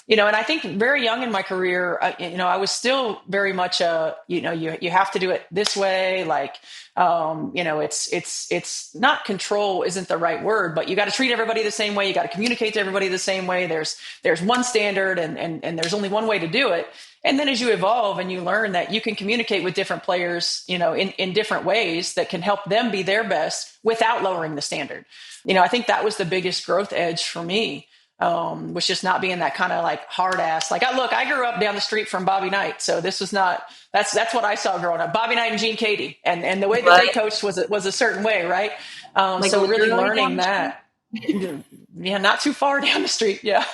and I think very young in my career, I was still very much, you have to do it this way. Like, it's not control isn't the right word, but you got to treat everybody the same way. You got to communicate to everybody the same way. There's one standard and there's only one way to do it. And then as you evolve and you learn that you can communicate with different players, in different ways that can help them be their best without lowering the standard. I think that was the biggest growth edge for me. Was just not being that kind of like hard ass. Like, I grew up down the street from Bobby Knight. So this was not, that's what I saw growing up. Bobby Knight and Gene Katie. And the way that they coached was a certain way. Right. So really learning that. Yeah. Not too far down the street. Yeah.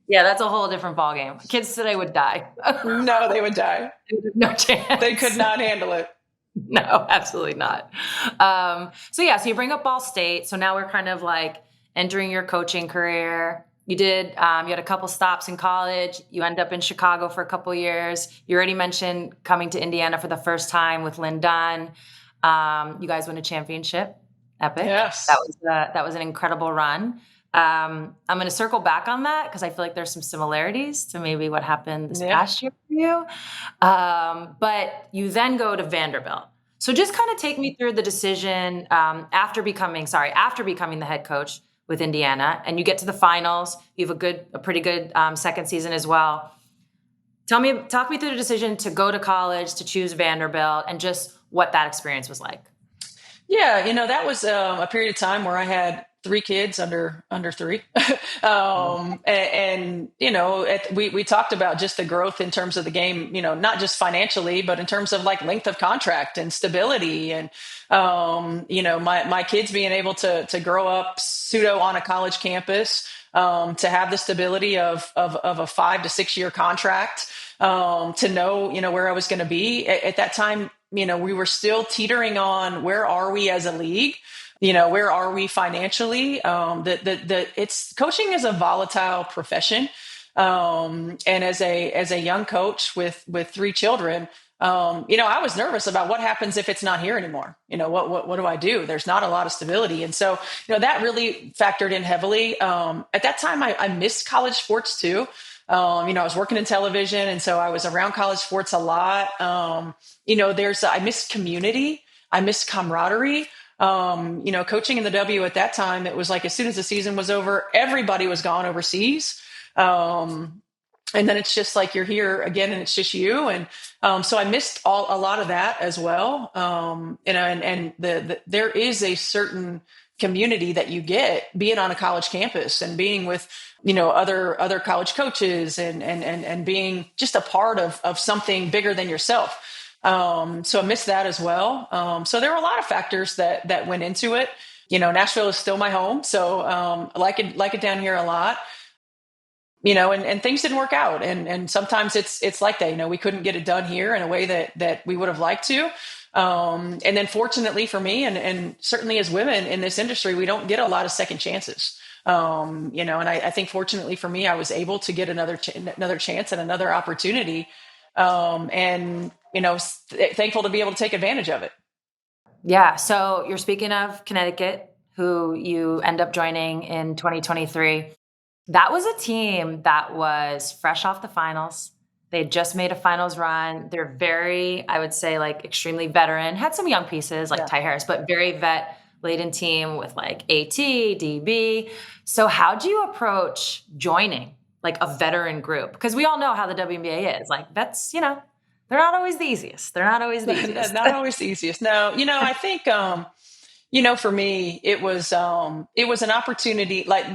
Yeah. That's a whole different ballgame. Kids today would die. No, they would die. No chance. They could not handle it. No, absolutely not. So you bring up Ball State. So now we're kind of like entering your coaching career. You had a couple stops in college. You end up in Chicago for a couple years. You already mentioned coming to Indiana for the first time with Lynn Dunn. You guys win a championship. Epic. Yes. That was an incredible run. I'm going to circle back on that because I feel like there's some similarities to maybe what happened this past year for you. But you then go to Vanderbilt. So just kind of take me through the decision after becoming the head coach with Indiana, and you get to the finals. You have a pretty good second season as well. Talk me through the decision to go to college, to choose Vanderbilt, and just what that experience was like. Yeah, that was a period of time where I had 3 kids under 3. We talked about just the growth in terms of the game, not just financially, but in terms of like length of contract and stability. And, my kids being able to grow up pseudo on a college campus, to have the stability of a 5 to 6 year contract, to know, where I was going to be at that time. We were still teetering on where are we as a league? Where are we financially? It's coaching is a volatile profession. And as a young coach with 3 children, I was nervous about what happens if it's not here anymore. What do I do? There's not a lot of stability. And so, that really factored in heavily. At that time, I missed college sports too. I was working in television, and so I was around college sports a lot. I miss community. I miss camaraderie. Coaching in the W at that time, it was like as soon as the season was over, everybody was gone overseas. And then it's just like you're here again and it's just you. And so I missed a lot of that as well. There is a certain community that you get being on a college campus and being with, other college coaches and being just a part of something bigger than yourself. So I miss that as well. So there were a lot of factors that went into it. Nashville is still my home. So I like it down here a lot. And things didn't work out. And sometimes it's like that, we couldn't get it done here in a way that we would have liked to. And then fortunately for me, and certainly as women in this industry, we don't get a lot of second chances. And I think fortunately for me, I was able to get another chance and another opportunity. Thankful to be able to take advantage of it. Yeah. So you're speaking of Connecticut, who you end up joining in 2023. That was a team that was fresh off the finals. They had just made a finals run. They're very, I would say, like extremely veteran. Had some young pieces like Ty Harris, but very vet-laden team with like AT, DB. So how'd you approach joining like a veteran group? Because we all know how the WNBA is. Like that's, they're not always the easiest. Not always the easiest. No, I think, for me, it was an opportunity. Like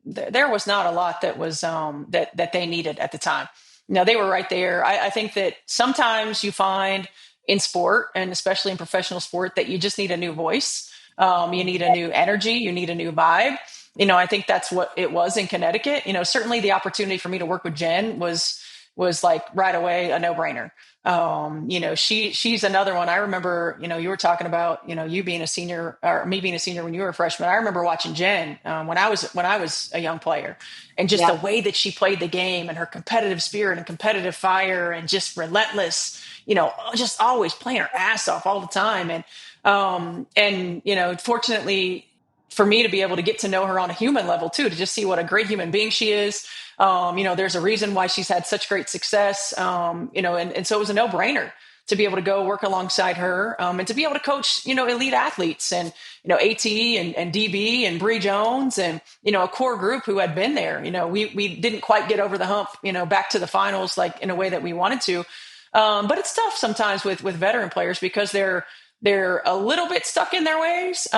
there was not a lot that was that they needed at the time. They were right there. I think that sometimes you find in sport, and especially in professional sport, that you just need a new voice. You need a new energy. You need a new vibe. I think that's what it was in Connecticut. Certainly the opportunity for me to work with Jen was like right away a no-brainer. She's another one. I remember, you were talking about, you being a senior or me being a senior when you were a freshman. I remember watching Jen when I was a young player, and just the way that she played the game and her competitive spirit and competitive fire and just relentless, just always playing her ass off all the time. And fortunately for me to be able to get to know her on a human level too, to just see what a great human being she is. There's a reason why she's had such great success, and so it was a no-brainer to be able to go work alongside her, and to be able to coach, elite athletes and, AT and DB and Bree Jones and, a core group who had been there. We didn't quite get over the hump, back to the finals, like in a way that we wanted to. But it's tough sometimes with veteran players because they're a little bit stuck in their ways.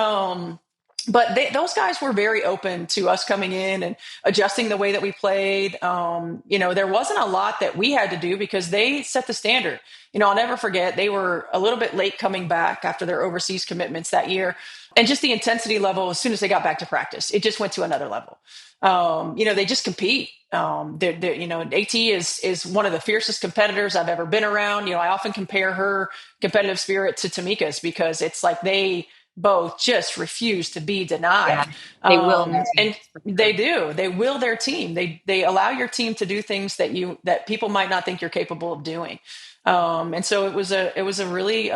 But those guys were very open to us coming in and adjusting the way that we played. There wasn't a lot that we had to do because they set the standard. I'll never forget, they were a little bit late coming back after their overseas commitments that year. And just the intensity level, as soon as they got back to practice, it just went to another level. They just compete. AT is one of the fiercest competitors I've ever been around. I often compare her competitive spirit to Tamika's because it's like they both just refuse to be denied. Yeah, they will. And they do. They will their team. They allow your team to do things that people might not think you're capable of doing. And so it was a really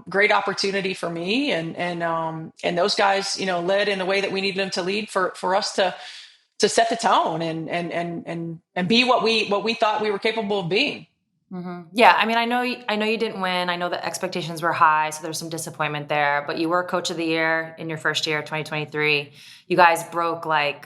great opportunity for me. And those guys, led in the way that we needed them to lead for us to set the tone and be what we thought we were capable of being. Mm-hmm. Yeah. I mean, I know you didn't win. I know the expectations were high, so there's some disappointment there, but you were coach of the year in your first year, 2023. You guys broke I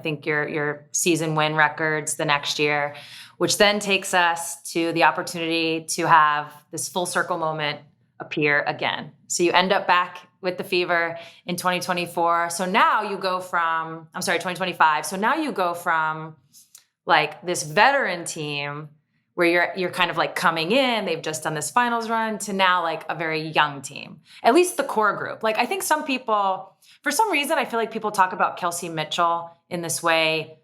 think your season win records the next year, which then takes us to the opportunity to have this full circle moment appear again. So you end up back with the Fever in 2024. So now you go from, 2025. So now you go from like this veteran team where you're kind of like coming in, they've just done this finals run, to now like a very young team, at least the core group. Like I think some people, for some reason, I feel like people talk about Kelsey Mitchell in this way.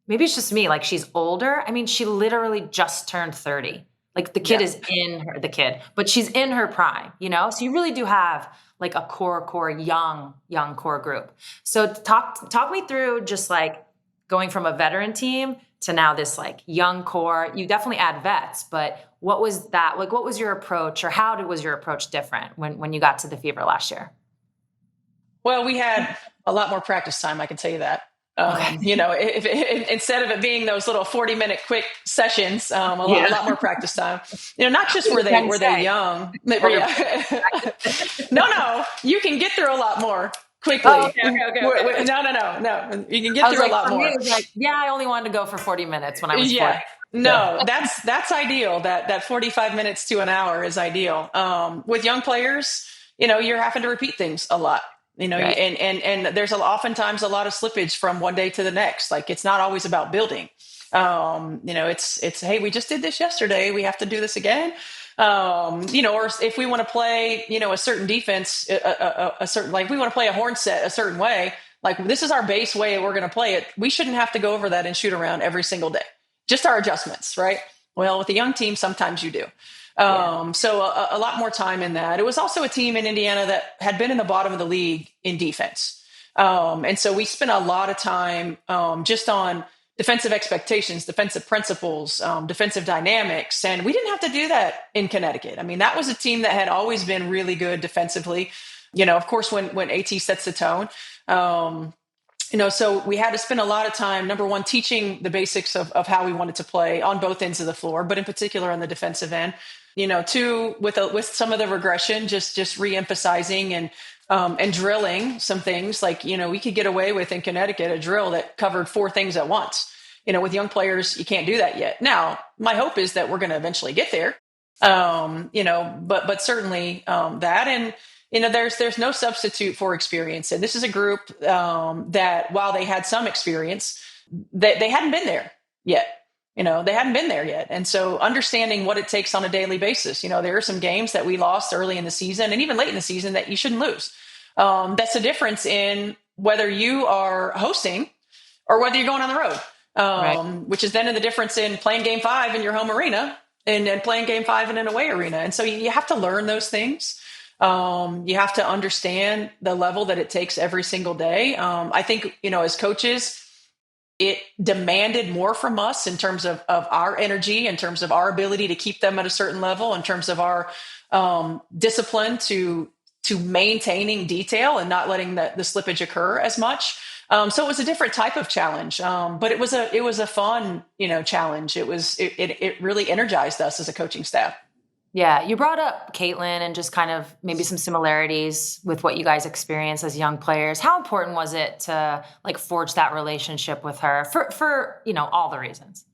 Maybe it's just me, like she's older. I mean, she literally just turned 30. Like the kid is but she's in her prime, So you really do have like a core young core group. So talk me through just like going from a veteran team to now this like young core. You definitely add vets, but what was that? Like, what was your approach, or how was your approach different when you got to the Fever last year? Well, we had a lot more practice time. I can tell you that. Okay. If instead of it being those little 40-minute quick sessions, a lot more practice time. Not just were they young. No, you can get through a lot more quickly. Oh, okay. No. You can get through a lot more. I only wanted to go for 40 minutes when I was 40. No, that's ideal. That 45 minutes to an hour is ideal. With young players, you're having to repeat things a lot. Right. And there's oftentimes a lot of slippage from one day to the next. Like it's not always about building. It's hey, we just did this yesterday. We have to do this again. Or if we want to play, a certain defense, a certain, like we want to play a horn set a certain way, like this is our base way we're going to play it. We shouldn't have to go over that and shoot around every single day. Just our adjustments, right? Well, with a young team, sometimes you do. So a lot more time in that. It was also a team in Indiana that had been in the bottom of the league in defense. And so we spent a lot of time just on defensive expectations, defensive principles, defensive dynamics. And we didn't have to do that in Connecticut. I mean, that was a team that had always been really good defensively. Of course, when AT sets the tone, so we had to spend a lot of time, number one, teaching the basics of how we wanted to play on both ends of the floor, but in particular on the defensive end. Two, with some of the regression, just reemphasizing and drilling some things like, we could get away with in Connecticut a drill that covered 4 things at once. With young players, you can't do that yet. Now, my hope is that we're going to eventually get there. But certainly that. And, there's no substitute for experience. And this is a group that while they had some experience, they hadn't been there yet. They hadn't been there yet. And so understanding what it takes on a daily basis, there are some games that we lost early in the season and even late in the season that you shouldn't lose. That's the difference in whether you are hosting or whether you're going on the road, Right. which is then the difference in playing game 5 in your home arena and playing game 5 in an away arena. And so you have to learn those things. You have to understand the level that it takes every single day. I think, as coaches, it demanded more from us in terms of our energy, in terms of our ability to keep them at a certain level, in terms of our discipline to maintaining detail and not letting the slippage occur as much. So it was a different type of challenge, but it was a fun, challenge. It really energized us as a coaching staff. Yeah, you brought up Caitlin and just kind of maybe some similarities with what you guys experienced as young players. How important was it to forge that relationship with her for all the reasons?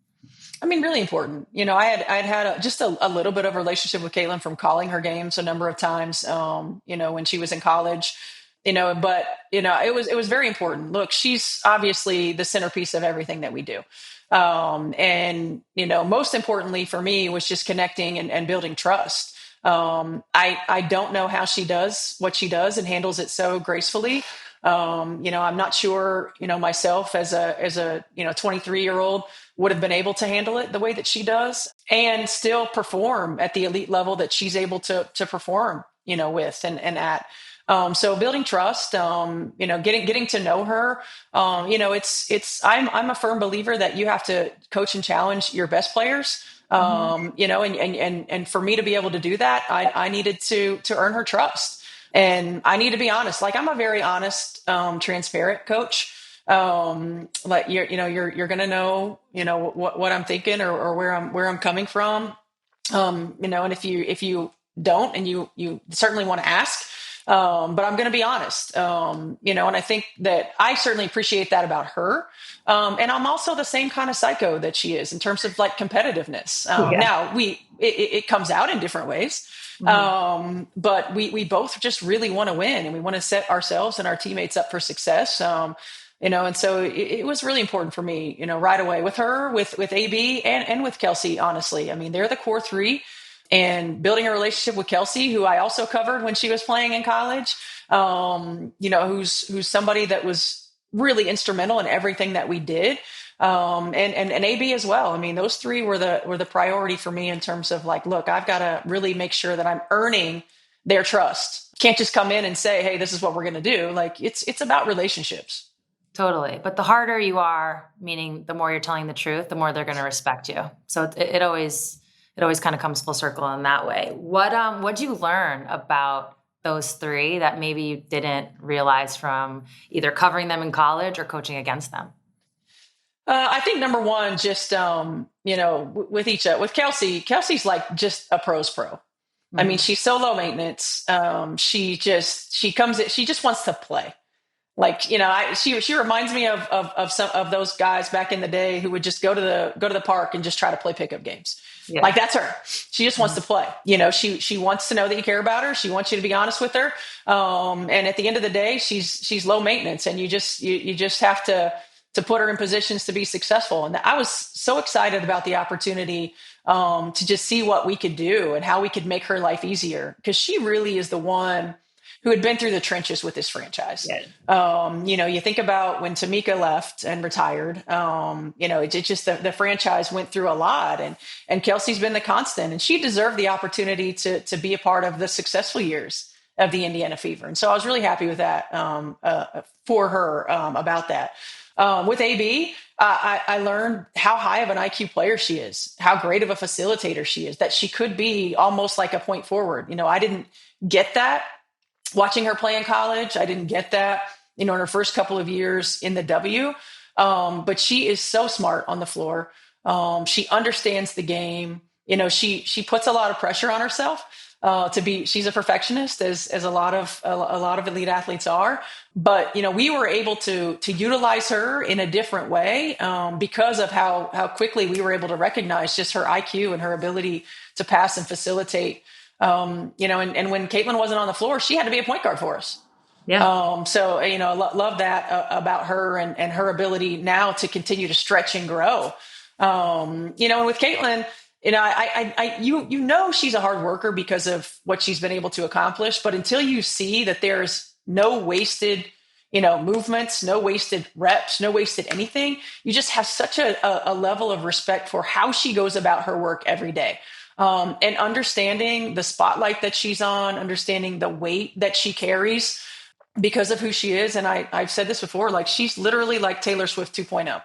I mean, really important. I'd had just a little bit of a relationship with Caitlin from calling her games a number of times. When she was in college, but it was very important. Look, she's obviously the centerpiece of everything that we do. And most importantly for me was just connecting and building trust. I don't know how she does what she does and handles it so gracefully. I'm not sure, myself as a 23-year-old would have been able to handle it the way that she does and still perform at the elite level that she's able to perform, with and at. So building trust, getting to know her, I'm a firm believer that you have to coach and challenge your best players. And for me to be able to do that, I needed to earn her trust, and I need to be honest. Like I'm a very honest, transparent coach. You're going to know, what I'm thinking or where I'm coming from. And if you don't, and you certainly want to ask, but I'm going to be honest, and I think that I certainly appreciate that about her. And I'm also the same kind of psycho that she is in terms of competitiveness. Now it comes out in different ways. But we both just really want to win and we want to set ourselves and our teammates up for success. And so it was really important for me, right away with her, with AB and with Kelsey, honestly. I mean, they're the core 3. And building a relationship with Kelsey, who I also covered when she was playing in college, who's somebody that was really instrumental in everything that we did, and AB as well. I mean, those 3 were the priority for me in terms of look, I've got to really make sure that I'm earning their trust. Can't just come in and say, hey, this is what we're going to do. It's about relationships. Totally. But the harder you are, meaning the more you're telling the truth, the more they're going to respect you. So it always kind of comes full circle in that way. What'd you learn about those 3 that maybe you didn't realize from either covering them in college or coaching against them? I think number one, just, with Kelsey's just a pro's pro. Mm-hmm. I mean, she's so low maintenance. She just wants to play. Like, she reminds me of some of those guys back in the day who would just go to the park and just try to play pickup games. Yeah. Like, that's her. She just wants to play. She wants to know that you care about her. She wants you to be honest with her. And at the end of the day, she's low maintenance, and you just have to put her in positions to be successful. And I was so excited about the opportunity to just see what we could do and how we could make her life easier, because she really is the one who had been through the trenches with this franchise. Yeah. You think about when Tamika left and retired, it just, the franchise went through a lot, and Kelsey's been the constant, and she deserved the opportunity to be a part of the successful years of the Indiana Fever. And so I was really happy with that, for her, about that. With AB, I learned how high of an IQ player she is, how great of a facilitator she is, that she could be almost like a point forward. I didn't get that watching her play in college. I didn't get that, in her first couple of years in the W. But she is so smart on the floor. She understands the game. She puts a lot of pressure on herself, she's a perfectionist, as a lot of elite athletes are. But, we were able to utilize her in a different way, because of how quickly we were able to recognize just her IQ and her ability to pass and facilitate. And when Caitlin wasn't on the floor, she had to be a point guard for us. Yeah. Love that about her, and her ability now to continue to stretch and grow. And with Caitlin, she's a hard worker because of what she's been able to accomplish. But until you see that there's no wasted, movements, no wasted reps, no wasted anything, you just have such a level of respect for how she goes about her work every day. And understanding the spotlight that she's on, understanding the weight that she carries because of who she is. And I've said this before, like, she's literally like Taylor Swift 2.0.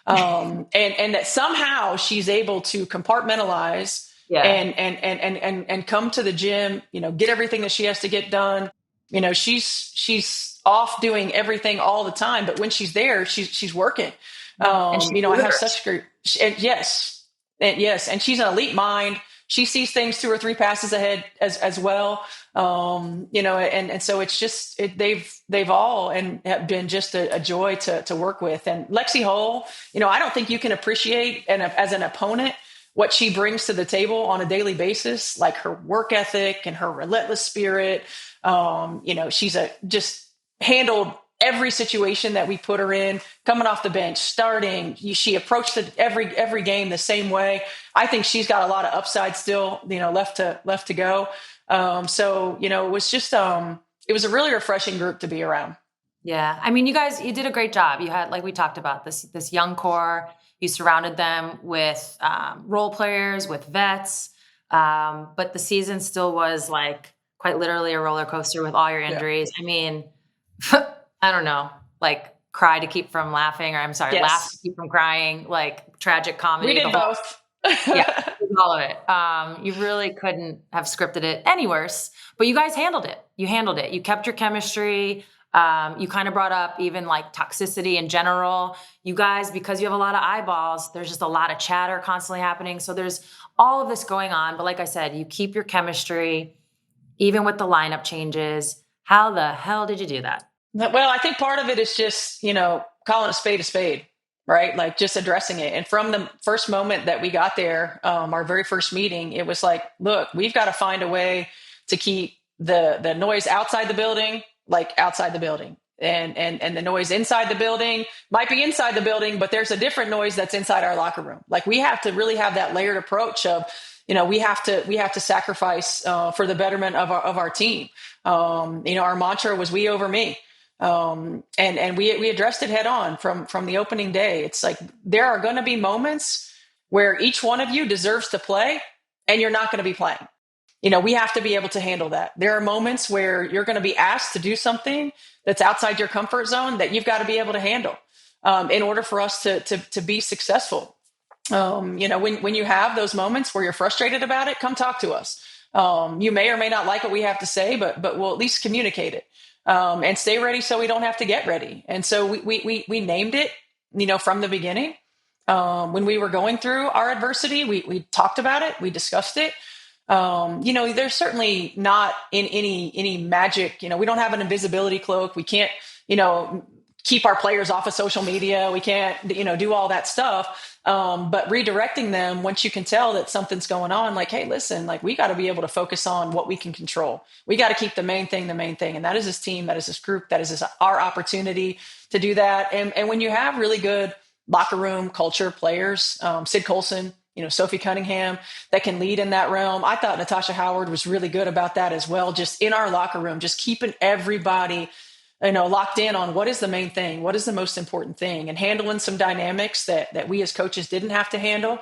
And that somehow she's able to compartmentalize, Yeah. and come to the gym, get everything that she has to get done. She's off doing everything all the time, but when she's there, she's working. I have such great, and yes, and she's an elite mind. She sees things 2 or 3 passes ahead as well. And so it's just, they've all and have been just a joy to work with. And Lexi Hull, I don't think you can appreciate as an opponent what she brings to the table on a daily basis, like her work ethic and her relentless spirit. She's just handled every situation that we put her in, coming off the bench, starting. She approached every game the same way. I think she's got a lot of upside still, left to go. It was just, it was a really refreshing group to be around. Yeah. I mean, you did a great job. You had, like we talked about, this young core. You surrounded them with role players, with vets. But the season still was like quite literally a roller coaster with all your injuries. Yeah. I mean, I don't know, like cry to keep from laughing, or I'm sorry, yes. Laugh to keep from crying, like tragic comedy. We did both. Yeah, all of it. You really couldn't have scripted it any worse, but you guys handled it. You handled it. You kept your chemistry. You kind of brought up even like toxicity in general. You guys, because you have a lot of eyeballs, there's just a lot of chatter constantly happening. So there's all of this going on. But like I said, you keep your chemistry, even with the lineup changes. How the hell did you do that? Well, I think part of it is just, calling a spade, right? Like just addressing it. And from the first moment that we got there, our very first meeting, it was like, look, we've got to find a way to keep the noise outside the building, like outside the building. And the noise inside the building might be inside the building, but there's a different noise that's inside our locker room. Like, we have to really have that layered approach of, we have to sacrifice for the betterment of our team. Our mantra was "we over me." And we addressed it head on from the opening day. It's like, there are going to be moments where each one of you deserves to play and you're not going to be playing. We have to be able to handle that. There are moments where you're going to be asked to do something that's outside your comfort zone that you've got to be able to handle, in order for us to be successful. When you have those moments where you're frustrated about it, come talk to us. You may or may not like what we have to say, but we'll at least communicate it. And stay ready so we don't have to get ready. And so we named it, from the beginning. When we were going through our adversity, we talked about it, we discussed it. There's certainly not in any magic, we don't have an invisibility cloak. We can't, keep our players off of social media. We can't, do all that stuff. But redirecting them once you can tell that something's going on, like, hey, listen, like we got to be able to focus on what we can control. We got to keep the main thing. And that is this team, that is this group, that is our opportunity to do that. And when you have really good locker room culture players, Sid Colson, Sophie Cunningham, that can lead in that realm. I thought Natasha Howard was really good about that as well. Just in our locker room, just keeping everybody locked in on what is the main thing, what is the most important thing, and handling some dynamics that we as coaches didn't have to handle.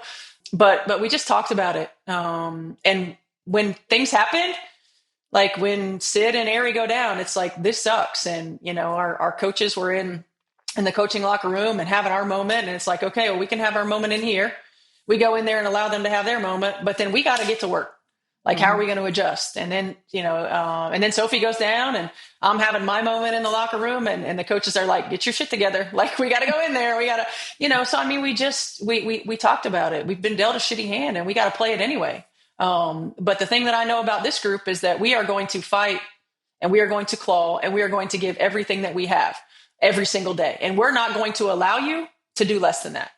But we just talked about it. And when things happen, like when Sid and Ari go down, it's like, this sucks. And, our coaches were in the coaching locker room and having our moment. And it's like, okay, well, we can have our moment in here. We go in there and allow them to have their moment, but then we got to get to work. Like, how are we going to adjust? And then, and then Sophie goes down and I'm having my moment in the locker room and the coaches are like, get your shit together. Like, we got to go in there. We got to, so, I mean, we talked about it. We've been dealt a shitty hand and we got to play it anyway. But the thing that I know about this group is that we are going to fight and we are going to claw and we are going to give everything that we have every single day. And we're not going to allow you to do less than that.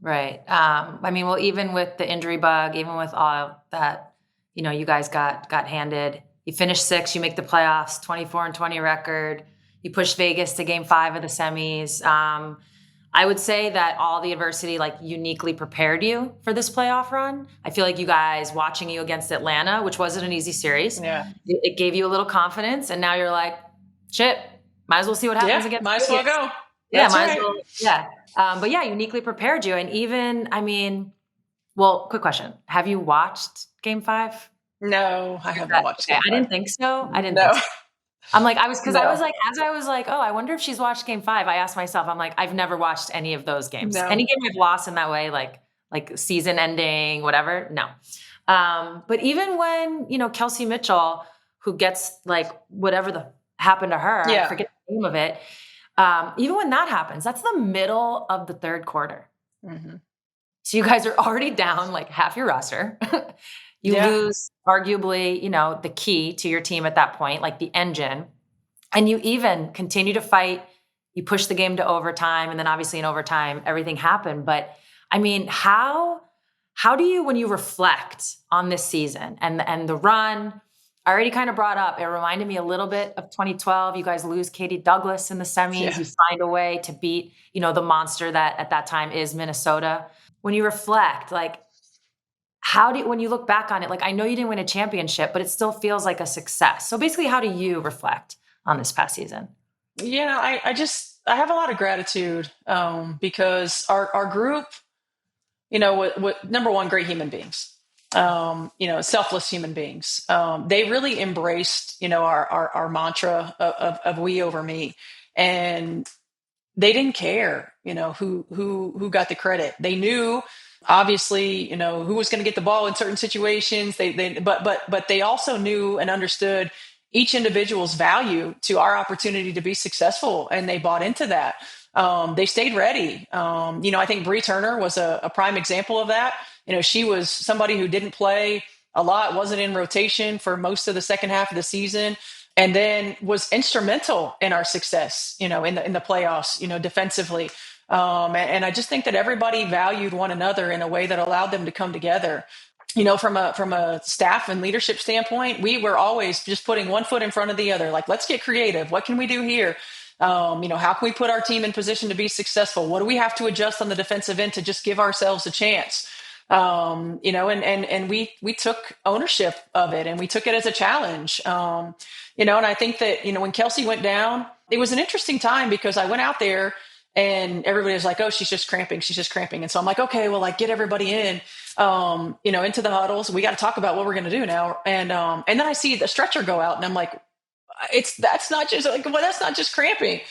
Right. I mean, well, even with the injury bug, even with all that, you guys got handed, you finished 6th, you make the playoffs, 24-20 record. You pushed Vegas to game 5 of the semis. I would say that all the adversity like uniquely prepared you for this playoff run. I feel like you guys watching you against Atlanta, which wasn't an easy series. Yeah. It gave you a little confidence. And now you're like, shit, might as well see what happens against might as well go. Yeah, That's might right. as well. Yeah. But yeah, uniquely prepared you. And even, I mean, well, quick question. Have you watched game 5? No, I haven't watched it. game 5. I didn't think so. Think so. I'm like, as I was like, oh, I wonder if she's watched game 5. I asked myself, I'm like, I've never watched any of those games. No. Any game I've lost in that way, like season ending, whatever. No. But even when, Kelsey Mitchell, who gets like whatever happened to her, I forget the name of it. Even when that happens, that's the middle of the 3rd quarter. Mm-hmm. So you guys are already down like half your roster. You lose arguably, the key to your team at that point, like the engine, and you even continue to fight. You push the game to overtime, and then obviously in overtime, everything happened. But I mean, how do you, when you reflect on this season and the run, I already kind of brought up, it reminded me a little bit of 2012. You guys lose Katie Douglas in the semis. Yeah. You find a way to beat, the monster that at that time is Minnesota. When you reflect, like, when you look back on it, like, I know you didn't win a championship, but it still feels like a success. So basically, how do you reflect on this past season? Yeah, I have a lot of gratitude because our group, number one, great human beings, selfless human beings. They really embraced, our mantra of we over me, and they didn't care, who got the credit. They knew, obviously, who was going to get the ball in certain situations. But they also knew and understood each individual's value to our opportunity to be successful, and they bought into that. They stayed ready. I think Bree Turner was a prime example of that. She was somebody who didn't play a lot, wasn't in rotation for most of the second half of the season, and then was instrumental in our success, in the playoffs, defensively. And I just think that everybody valued one another in a way that allowed them to come together. From a staff and leadership standpoint, we were always just putting one foot in front of the other. Like, let's get creative. What can we do here? How can we put our team in position to be successful? What do we have to adjust on the defensive end to just give ourselves a chance? And we took ownership of it, and we took it as a challenge. And I think that, when Kelsey went down, it was an interesting time because I went out there and everybody was like, oh, she's just cramping. And so I'm like, okay, well, like, get everybody in, into the huddles. We got to talk about what we're going to do now. And then I see the stretcher go out and I'm like, that's not just cramping,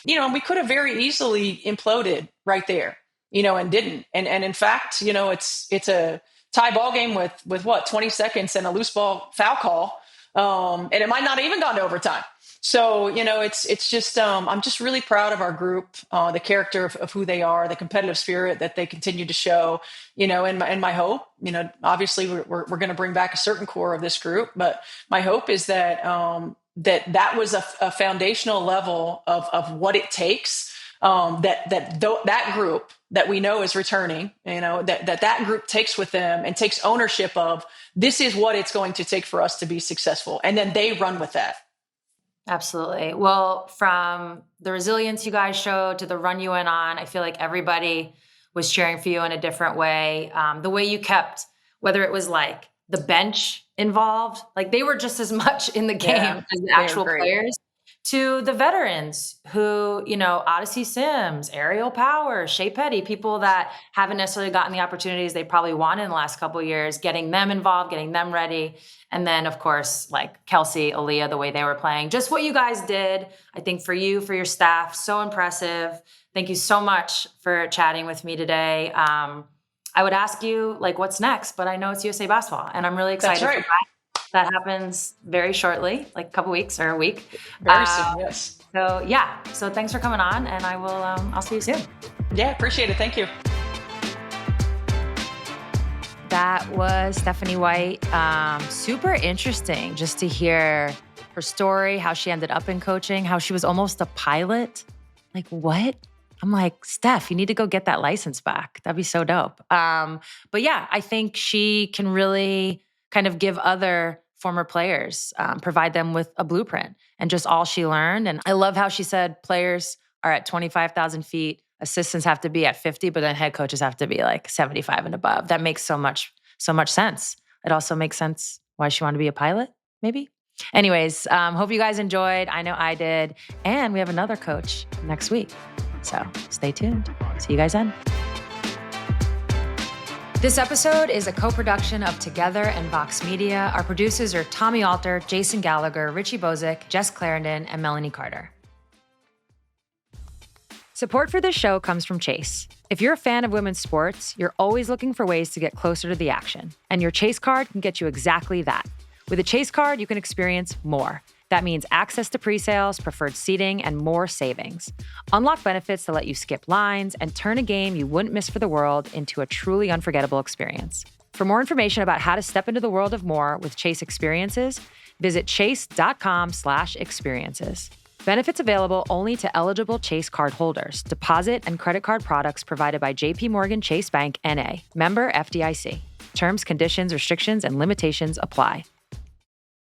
and we could have very easily imploded right there, and didn't. And in fact, it's a tie ball game with what, 20 seconds and a loose ball foul call. And it might not have even gone to overtime. So, it's just, I'm just really proud of our group, the character of who they are, the competitive spirit that they continue to show, and my hope, obviously we're going to bring back a certain core of this group, but my hope is that, that was a foundational level of what it takes. That group that we know is returning, that group takes with them and takes ownership of, this is what it's going to take for us to be successful. And then they run with that. Absolutely. Well, from the resilience you guys showed to the run you went on, I feel like everybody was cheering for you in a different way. The way you kept, whether it was like the bench involved, like they were just as much in the game as the actual players, to the veterans who, Odyssey Sims, Ariel Power, Shea Petty, people that haven't necessarily gotten the opportunities they probably wanted in the last couple of years, getting them involved, getting them ready. And then, of course, like Kelsey, Aliyah, the way they were playing, just what you guys did, I think for you, for your staff, so impressive. Thank you so much for chatting with me today. I would ask you, like, what's next? But I know it's USA Basketball, and I'm really excited for that. That happens very shortly, like a couple weeks or a week. Very soon, yes. So thanks for coming on, and I'll see you soon. Yeah, appreciate it. Thank you. That was Stephanie White. Super interesting just to hear her story, how she ended up in coaching, how she was almost a pilot. Like, what? I'm like, Steph, you need to go get that license back. That'd be so dope. But yeah, I think she can really kind of give other former players, provide them with a blueprint and just all she learned. And I love how she said players are at 25,000 feet, assistants have to be at 50, but then head coaches have to be like 75 and above. That makes so much sense. It also makes sense why she wanted to be a pilot, maybe. Anyways, hope you guys enjoyed. I know I did. And we have another coach next week. So stay tuned. See you guys then. This episode is a co-production of Together and Vox Media. Our producers are Tommy Alter, Jason Gallagher, Richie Bozick, Jess Clarendon, and Melanie Carter. Support for this show comes from Chase. If you're a fan of women's sports, you're always looking for ways to get closer to the action. And your Chase card can get you exactly that. With a Chase card, you can experience more. That means access to pre-sales, preferred seating, and more savings. Unlock benefits that let you skip lines and turn a game you wouldn't miss for the world into a truly unforgettable experience. For more information about how to step into the world of more with Chase Experiences, visit chase.com/experiences. Benefits available only to eligible Chase card holders. Deposit and credit card products provided by JP Morgan Chase Bank, N.A. Member FDIC. Terms, conditions, restrictions, and limitations apply.